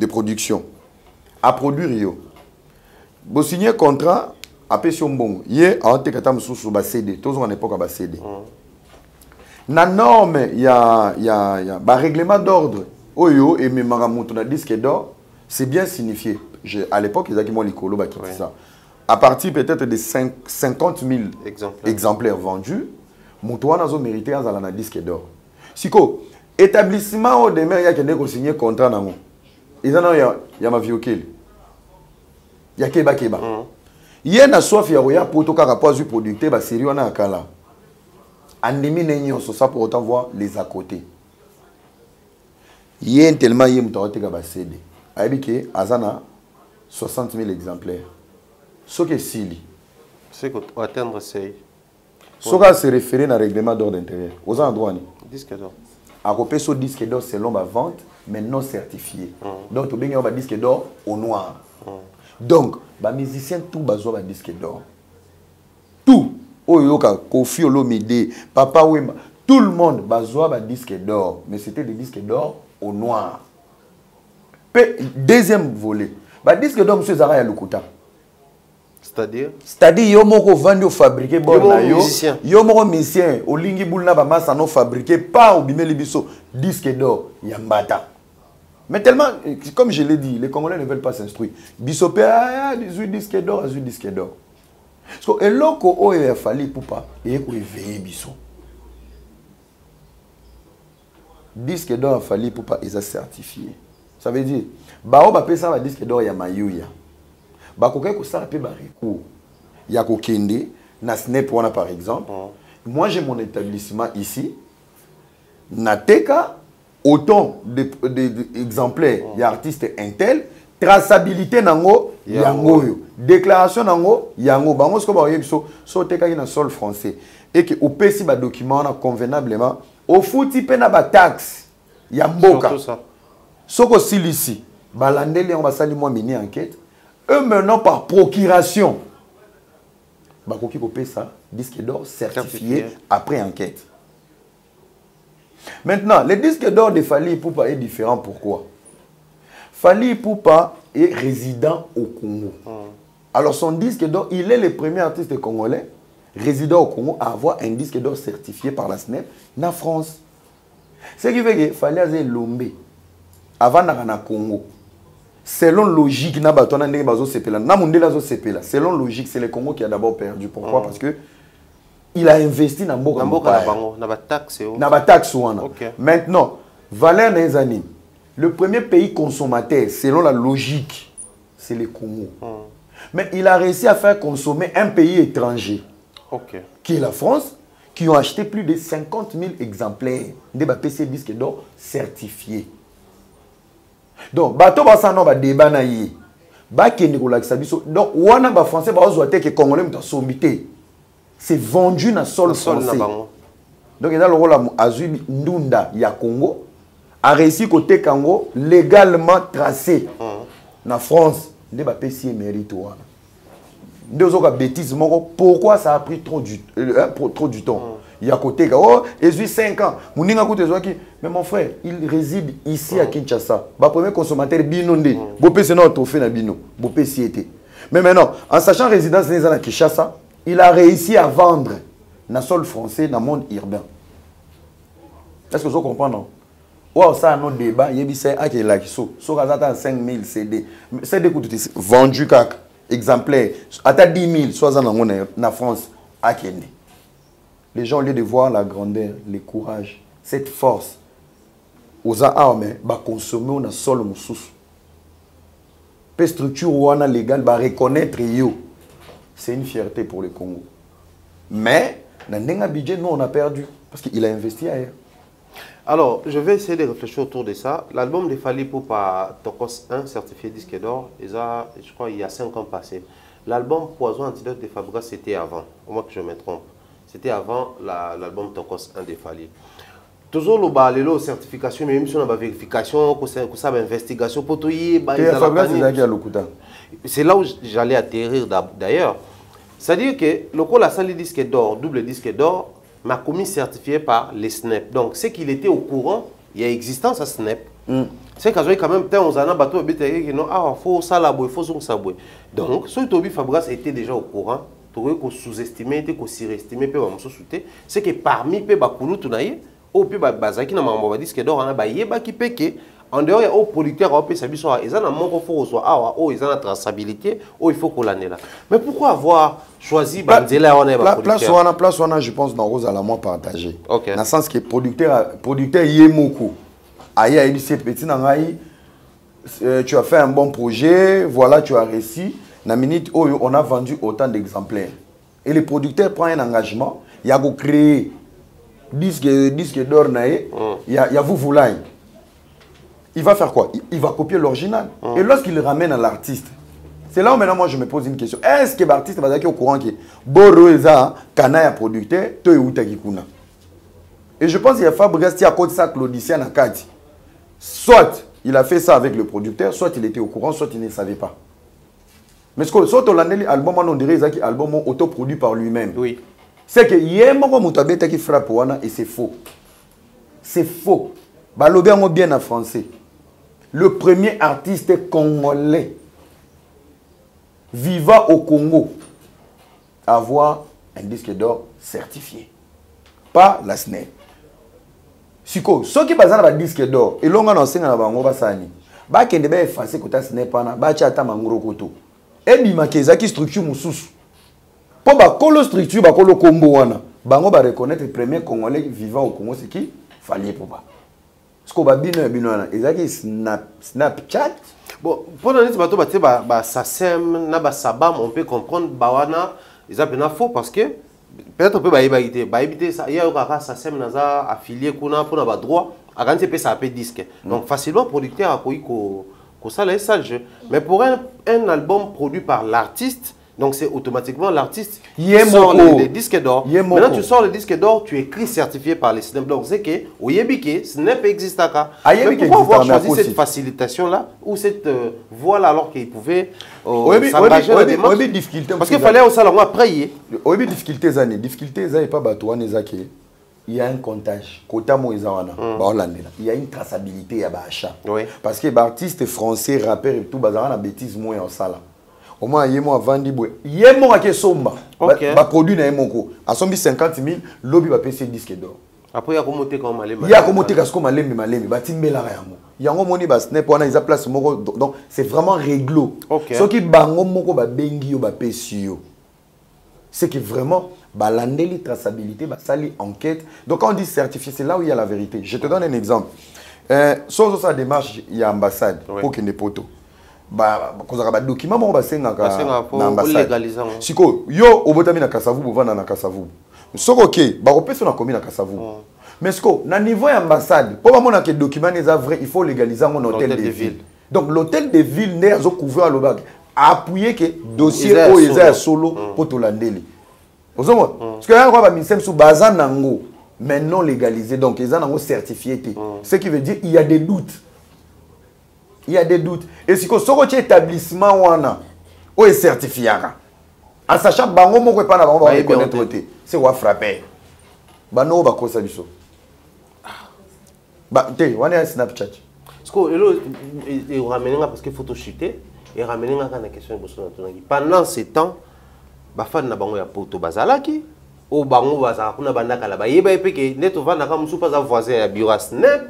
production, à produire yo. Vous signez un contrat, après si on bon, hier, en tant que sous bas CD, tous en époque bas CD. Na norme, il y a règlement d'ordre. Oyo et même maramoto na disque d'or, c'est bien signifié. À l'époque, ils ont dit ça. À partir peut-être de 50 000 exemplaires vendus, Moutouana a mérité un disque d'or. Si établissement au demeure, il y a qui signé un contrat. Il y a ma vie au Il y a Keba. Il y a une soif, il y a pour tout cas rapport du producteur, bah sérieux on a kala. Andemi n'enyo ça pour autant voir les à côté. Il y a tellement il y a mutualité qui va céder. Aïbike azana 60 000 exemplaires. Ce qui est sili. C'est qu'on atteindre c'est. Ce qui se référé à règlement d'ordre intérieur. Aux endroits ni. Disque d'or. À copier ce disque d'or selon ma vente, mais non certifié. Donc tu bien un disque d'or au noir. Donc les musiciens tout besoin de disque d'or. Tout. Oyoka, Kofi Olomide, Papa Wema, tout le monde besoin de disque d'or, mais c'était des disques d'or au noir. Deuxième volet, le disque d'or, M. Zara Yalukuta. C'est-à-dire, yo moko vandi fabriqué musicien. Yo moko musicien, o lingi bulna ba masa no fabriqué pas au bimeli biso disque d'or yambata. Mais tellement, comme je l'ai dit, les Congolais ne veulent pas s'instruire. Biso a 18 disques d'or, 18 disques d'or. Parce que l'oko o il a fallu pour pas et ko éveiller biso. Disque d'or a fallu pour pas ils a certifié. Ça veut dire ba o ba pesa ba disque d'or ya mayuya. Ba ko ko ça pe ba recours. Ya ko kende na snap wana par exemple. Moi j'ai mon établissement ici. Nateka autant d'exemplaires il y a artiste intel. Traçabilité nango yango yo, déclaration nango yango bango ce que ba yebiso so teka na sol français et que au pesi ba document na convenablement au fouti pe na ba taxe ya mboka soko silisi balandeli on ba sali moi mini enquête eux maintenant par procuration ba koki ko pesa disque d'or certifié après enquête. Maintenant le disque d'or de Fally Ipupa est différent. Pourquoi? Fally Ipupa est résident au Congo. Alors son disque d'or, il est le premier artiste congolais résident au Congo à avoir un disque d'or certifié par la SNEP en France. Ce qui fait que Fally a Lombe avant d'aller au Congo. Selon logique, selon logique, c'est le Congo qui a d'abord perdu. Pourquoi? Parce que il a investi dans la taxe. Maintenant, Valère Nezani. Le premier pays consommateur, selon la logique, c'est le Congo. Mais il a réussi à faire consommer un pays étranger, qui est la France, qui ont acheté plus de 50 000 exemplaires de PC disque d'or certifiés. Donc, bateau basano ba débat na yi. Ba kende ko lakisa biso. Donc, wana ba français ba ozoate que congolais muta sombité. C'est vendu na sol français. Donc, il y a le rôle azui ndunda ya Congo. A réussi côté Congo légalement tracé na France ne ba pesi mérite wana deux autres bêtises pourquoi ça a pris trop du temps il y a côté oh et 5 ans muninga kote zoaki mais mon frère il réside ici à Kinshasa ba premier consommateur binonde bo pesi na trophée na bino bo pesi été mais maintenant en sachant résidence à Kinshasa il a réussi à vendre na sol français dans le monde urbain. Est-ce que vous comprenez? Wow, ça a un autre débat. Il y a des gens qui ont 5 000 CD. CD vendu comme exemplaire. À 10 000, soit en France, à Kenya. Les gens, au lieu de voir la grandeur, le courage, cette force, aux armes, bah consommer on a sol moussous. pe structure wana légale ba reconnaître yo. C'est une fierté pour le Congo. Mais dans le budget, nous on a perdu parce qu'il a investi ailleurs. Alors, je vais essayer de réfléchir autour de ça. L'album de Fally Ipupa Tokos 1, certifié disque d'or, je crois il y a 5 ans passés. L'album Poison Antidote de Fabregas, c'était avant, au moins que je me trompe. C'était avant l'album Tokos 1 de Fally. Toujours le certification, mais même si on a une vérification, que ça une investigation, pour tout c'est là où j'allais atterrir d'ailleurs. C'est-à-dire que le la salle disque d'or, double disque d'or, m'a commis certifié par les SNEP. Donc, c'est qu'il était au courant, il y a existence à SNEP. C'est quand même, on a un bateau, il faut ça là, il faut ça. Donc, ce que Fabregas était déjà au courant, qu'on sous-estimait, qu'on surestimait, c'est que parmi les Bakulu, au plus bazaki na mambo disque d'or on a bayeba ki peke en dehors il y a au producteur au pe sabiso ils en a mon faut soit ah ils en a traçabilité ou il faut qu'on l'année là mais pourquoi avoir choisi Banzela on est place on a je pense dans Rose à la moins partagé dans le sens que producteur yemoko aïe aïe c'est petit nangai tu as fait un bon projet voilà tu as réussi na minute où on a vendu autant d'exemplaires et le producteur prend un engagement il y a créer disque d'or naé, il y a vous voulez. Il va faire quoi? Il va copier l'original. Et lorsqu'il ramène à l'artiste, c'est là où maintenant moi je me pose une question. Est-ce que l'artiste va dire au courant que Boro Eza, Kana est producteur, toi et Kuna? Et je pense qu'il y a Fabregas qui a côté ça Claudicien à Kati. Soit il a fait ça avec le producteur, soit il était au courant, soit il ne savait pas. Mais ce que soit l'album on dirait que l'album autoproduit par lui-même. Oui. C'est que Yemoko Moutabete qui frappe Wana et c'est faux. C'est faux. Balobé en bien en français. Le premier artiste congolais vivant au Congo à avoir un disque d'or certifié. Pas la SNEP. Siko, ceux qui basent un disque d'or, et l'on a annoncé dans la bango basani, ba kende ba effacer kota SNEP pana, ba chata mangoro koto. Et bimakeza qui structure mususu. Pour la structure, le combo, bango va reconnaître le premier Congolais vivant au Congo, c'est qui? Fally Ipupa. Ce qu'on va bien, c'est Snapchat. Bon, pour nous, SACEM, Sabam, on peut comprendre, Bawana, ils ont faux parce que peut-être on peut éviter. Il y a SACEM affilié pour avoir droit à gagner ça disque. Donc facilement, producteur a que ça laisse ça le jeu. Mais pour un album produit par l'artiste, donc c'est automatiquement l'artiste qui sort les disques d'or. Maintenant tu sors le disque d'or, tu écris certifié par les SNEP. Donc c'est que au Yébike, SNEP existe à cas. Mais pourquoi avoir choisi cette facilitation là ou cette voie là alors qu'il pouvait s'engager dans la démarche? Parce qu'il fallait au salon après. Au début difficulté n'est pas bateau il y a un comptage. Il y a une traçabilité à l'achat. Parce que les artistes français, rappeurs et tout, ils ont des bêtises moins en salle. Au moins, il y a un vendu. Il y a un somba. Il produit à 50 000, lobby va payer disque d'or. Après, il y a monté comme Malem. Il y a monté comme Malem. Il y a un money bas snap on a ils place donc c'est vraiment réglo. Ce qui bango moko ba bengi ba pesio. C'est que vraiment balandeli traçabilité ba sali enquête. Donc quand on dit certifié, c'est là où il y a la vérité. Je te donne un exemple. Sans ça démarche, il y a ambassade pour qu'il ne poto. Bah kozaka document mo basengaka na ambassade siko yo obotami na Kasavu bovana na Kasavu soko OK ba kopesa na commune na Kasavu mais siko na niveau ya ambassade pour mona que document est vrai il faut légaliser mon hôtel de ville donc l'hôtel de ville n'est azo couvrir le bac appuyer que dossier o eza solo pour to landeli ozomo parce que là quoi ba ministère sous bazan nango mais non légalisé donc ils ont certifié ce qui veut dire il y a des doutes. Il y a des doutes. Et si vous avez un établissement où est certifié, en sachant que bango moko pas na bango va reconnaître c'est quoi frapper. Bano ba ko sabiso. Ba te on est Snapchat. Parce que il ramène parce que photo chuter et ramène na question pendant ce temps ba fan na bango ya poto bazalaki o bango bazala kuna bandaka la ba yeba epeke neto vanda ka musupa za voisin ya bureau Snap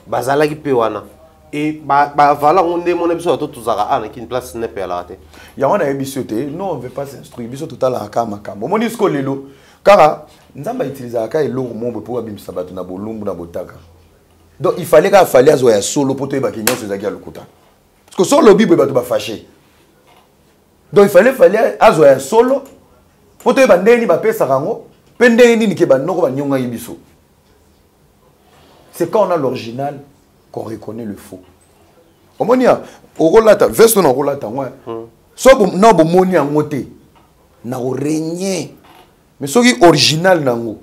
bazalaki pe wana. Et voilà, on est mon épisode tout ça à une place n'est pas là. Il y a un épisode, non on veut pas s'instruire, épisode tout à la kama kama. Mon disco lelo, car nous avons utilisé la caille lourd mon pour abim sabat na bolumbu na botaka. Donc il fallait azoya solo pour te bakinyo ces agia lokuta. parce que solo bible bato ba fâché. Donc il fallait azo ya solo pour te bandeni ba pesa rango pendeni ni ke ba noko ba nyonga yibiso. C'est quand on a l'original qu'on reconnaît le faux. Omonia orolata veste na orolata moi. So no bo moni angote na régner. Mais soki original nango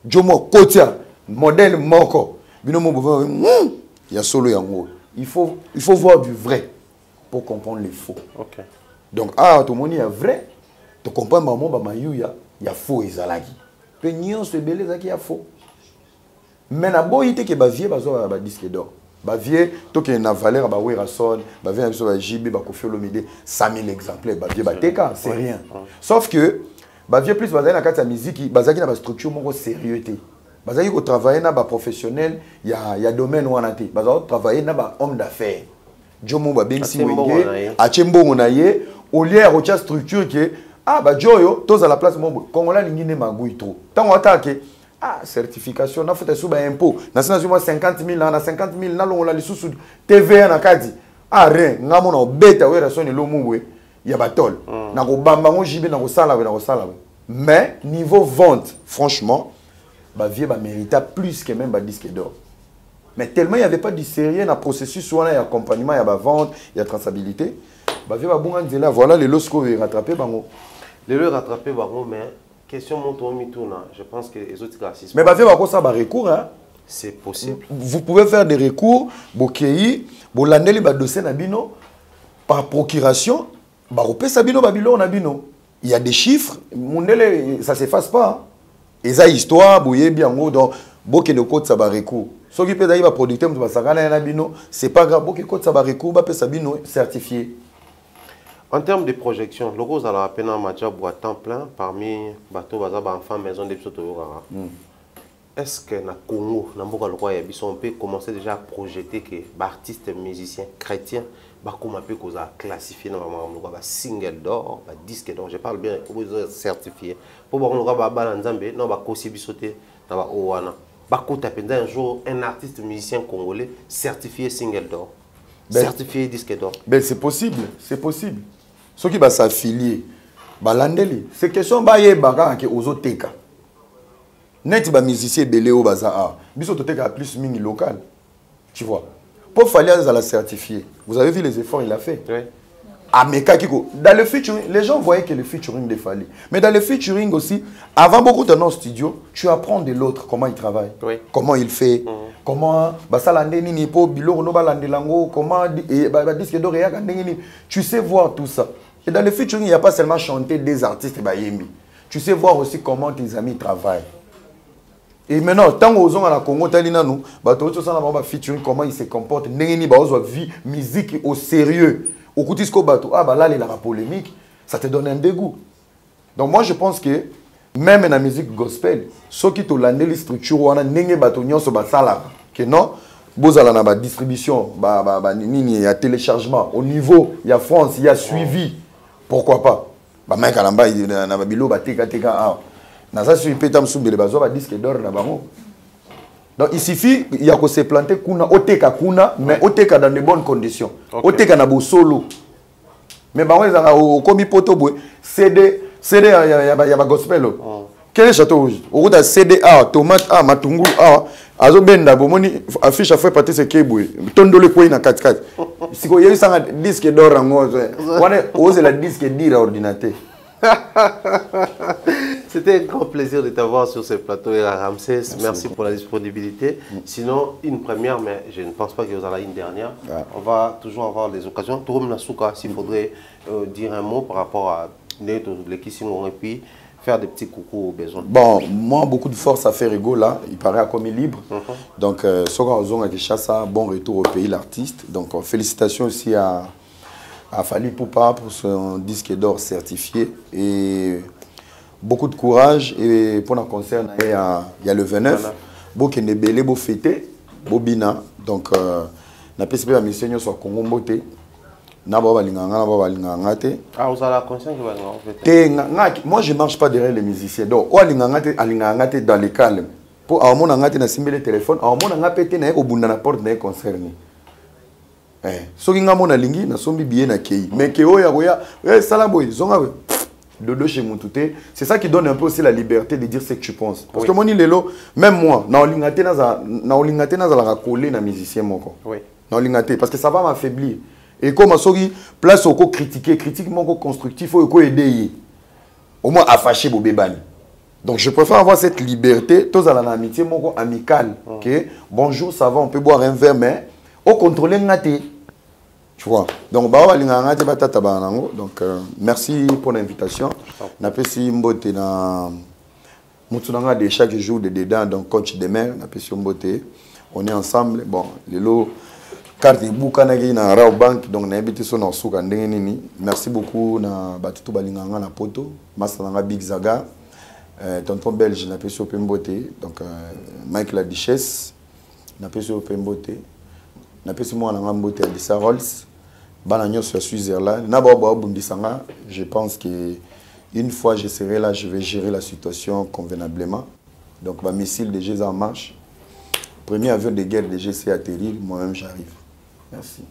jomo kotia modèle moko binomo bo il y a solo yango. Il faut voir du vrai pour comprendre le faux. OK. Donc tout le monde est vrai. Tu comprends maman ba mayuya il y a faux ezalaki. Pe nyon se belé zaki ya faux. Mais na boyité que ba vie bazo ba disque d'or. Ba vie to que na valeur ba wera son, ba vie biso ba JB ba Koffi Olomide 5000 exemplaires ba vie ba teka, c'est rien. Sauf que ba vie plus bazali na kati ya musique, bazaki na ba structure moko sérieuxté. Bazali ko travailler na ba professionnel, il y a domaine wana te. Bazali travailler na ba homme d'affaires. Jomo ba bengsi wenge, a chembongo na ye, au lieu de structure que ba joyo tous à la place mon congolais ngine magui trop. Tant attaque certification na fota suba impôt na sina zuma 50 000 na 50 000 na longola lisusu TVA na kadi rien ngamo na beta wera soni lo muwe ya batol na ko bamba ngo jibe na ko sala mais niveau vente franchement ba vie ba mérita plus que même ba disque d'or. Mais tellement il y avait pas du sérieux dans processus ou il y a accompagnement, il y a vente, il y a traçabilité. Bah vie ba bonga nzela voilà les losco rattraper bango. Les le rattraper bango mais question montomituna, je pense que les autres racistes. Mais bah vie ba ko ça ba recours hein. C'est possible. Vous pouvez faire des recours, bokei, bolandeli ba dossier na bino par procuration, ba repesa bino babilo na bino. Il y a des chiffres, mondele ça s'efface pas. Et ça histoire boye bien donc boke de côté ça ba recours. Ce qui peut d'ailleurs va producteur mu basakana na bino, c'est pas grave boke côté ça ba recours ba pesa bino certifié. En termes de projection, le rose à la peine en matière à temps plein parmi bateau bazaba enfant maison de Psotoyora. Est-ce que na Congo, na mboka lokwa ya biso on peut commencer déjà à projeter que artistes musiciens chrétiens ba comment peut causa classifier na ba single d'or, ba disque d'or, je parle bien aux certifiés. Pour ba on ba ba nzambe non ba kosi bisoté na ba owana. Ba kota penda un jour un artiste musicien congolais certifié single d'or. Certifié disque d'or. Ben c'est possible, c'est possible. Ceux qui va s'affilier, balandeli. C'est question ba yeba que ozoteka. Net ba musicien belé au baza biso toteka plus mini local. Tu vois. Pour falloir à la certifier. Vous avez vu les efforts il a fait. Oui. Dans le featuring, les gens voyaient que le featuring défallait. Mais dans le featuring aussi, avant beaucoup de nos studios, tu apprends de l'autre comment il travaille, oui. Comment il fait, comment tu sais voir tout ça. Et dans le featuring, il n'y a pas seulement chanter des artistes, tu sais voir aussi comment tes amis travaillent. Et maintenant, tant aux gens à la Congo, featuring, comment ils se comportent, musique au sérieux. Au coup là, il y a la polémique, ça te donne un dégoût. Donc moi, je pense que même dans la musique gospel, ceux qui ont la structure, on a que non, il y a la distribution, il y a téléchargement. Au niveau, il y a France, il y a suivi. Pourquoi pas? Donc il suffit, il y a que se planter kuna, oteka kuna, mais oteka dans de bonnes conditions. Oteka na bo solo. Mais bah ouais, au komi poto boy, CD y a gospel. Quel est château rouge? Au route CD tomate matungulu azo benda bomoni affiche à faire partie ce keboué. Tondole ko ina 4-4. Si ko yeli sanga disque d'or ngozo. Wane ose la disque dire ordinateur. C'était un grand plaisir de t'avoir sur ce plateau, Ramsès. Merci pour la disponibilité. Sinon, une première, mais je ne pense pas qu'il y aura une dernière. Ouais. On va toujours avoir des occasions. Touroum Nasuka, s'il faudrait dire un mot par rapport à l'équipe et puis faire des petits coucous aux besoins. Bon, moi, beaucoup de force à faire ego là. Il paraît à comme libre. Donc, Soka Ozong a Kishasa, bon retour au pays, l'artiste. Donc, félicitations aussi à Fally Ipupa pour son disque d'or certifié. Et beaucoup de courage. Et pour le concert, il y a le 29. Beaucoup de belé, beaucoup fêté, bobina. Donc, na PCP la mission sur Congo Mbote. Na baba linganga te. Ah, vous avez la conscience que vous avez moi, je ne marche pas derrière les musiciens. Donc, ou alinganga te dans les calmes. Pour à mon angate na simbe le téléphone, à mon angate na au bout de la porte d'un concert. soki nga mona lingi na sombi billet na kei mais ke oya koya sala boy zonga dodo chez Moutouté, c'est ça qui donne un peu aussi la liberté de dire ce que tu penses. Parce que mon lelo, même moi, na olingate na la coller na musicien moko. Oui. Na olingate parce que ça va m'affaiblir. Et comme soki place au critiquer, critique moko constructif, faut aider. Au moins à fâcher bobé bani. Donc je préfère avoir cette liberté, tous à l'amitié moko amicale. OK, bonjour, ça va, on peut boire un verre mais au contrôler ngate. Tu vois. Donc, donc merci pour l'invitation. Napesi Mbote na Mutsunanga de chaque jour de dedans, donc coach de mer, Napesi Mbote. On est ensemble. Bon, les lots, carte Boukanagi na Rao Bank, donc na habité son en souk nini. Merci beaucoup na Batitou Balinganga na Poto, Masalanga Big Zaga, tonton belge Napesi Mbote, donc Mike la Duchesse, Napesi Mbote. Napesi moi na Mbote Adissa Rolls. Je pense que une fois je serai là, je vais gérer la situation convenablement. Donc ma missile déjà est en marche. Premier avion de guerre déjà c'est atterri, moi-même j'arrive. Merci.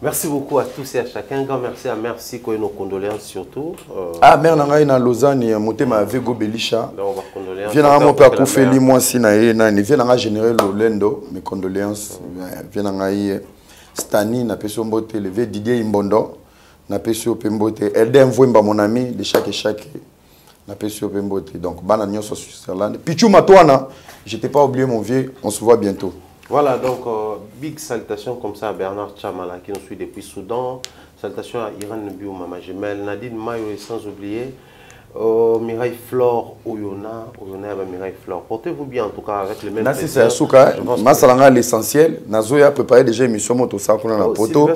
Merci beaucoup à tous et à chacun. Un grand merci à Merci quoi nos condoléances surtout. Ah mère nangai na Lausanne monté ma Vego Belisha. Donc on va condoléances. Viens na mon père Koufeli moi si na viens na général Lolendo mes condoléances. Viens na Stani na peso Mbote levé Didier Imbondo na peso Pembote Elden Vwemba mon ami de chaque na peso Pembote donc bana nyonso sur Switzerland Pichu Matouana je t'ai pas oublié mon vieux on se voit bientôt. Voilà donc big salutations comme ça à Bernard Chamala qui nous suit depuis Soudan, salutations à Irène Biou Mama Gemelle, Nadine Mayo et sans oublier Mireille Flore Oyona Mireille Flore. Portez-vous bien en tout cas avec le même plaisir. C'est Asuka, Masalanga l'essentiel. Nazoya préparé déjà émission moto ça pour la poto.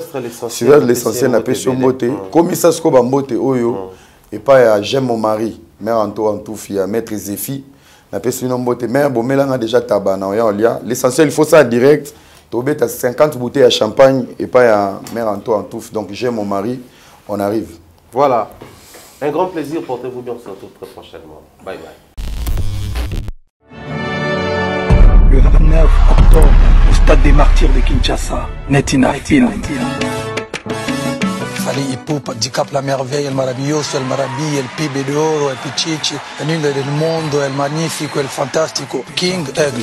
Sylvestre l'essentiel na peso mbote. Comme ça ce qu'on mbote oyo et pas j'aime mon mari, mère Anto fille maître Zéfi. Na peso mbote mère bomela déjà tabana ya olia. L'essentiel il faut ça direct. Tobé t'as 50 bouteilles à champagne et pas à mère Anto donc j'aime mon mari, on arrive. Voilà. Un grand plaisir, portez-vous bien, on se retrouve très prochainement. Bye bye. Le 29 octobre, au stade des martyrs de Kinshasa, Netina. Fali Ipupa, Dicap la merveille, el maravilloso, el maravilla, el pibe de oro, el pichichi, el lindo del mundo, el magnifico, el fantastico, King Egg.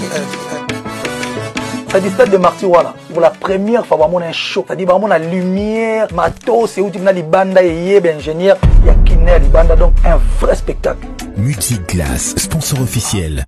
C'est du stade de martyrs, voilà. Pour la première fois, on a un show. C'est-à-dire, on a la lumière, matos, c'est où tu as les bandes, et ingénieur, il y a Kiné, les bandes, donc un vrai spectacle. Multiclass, sponsor officiel.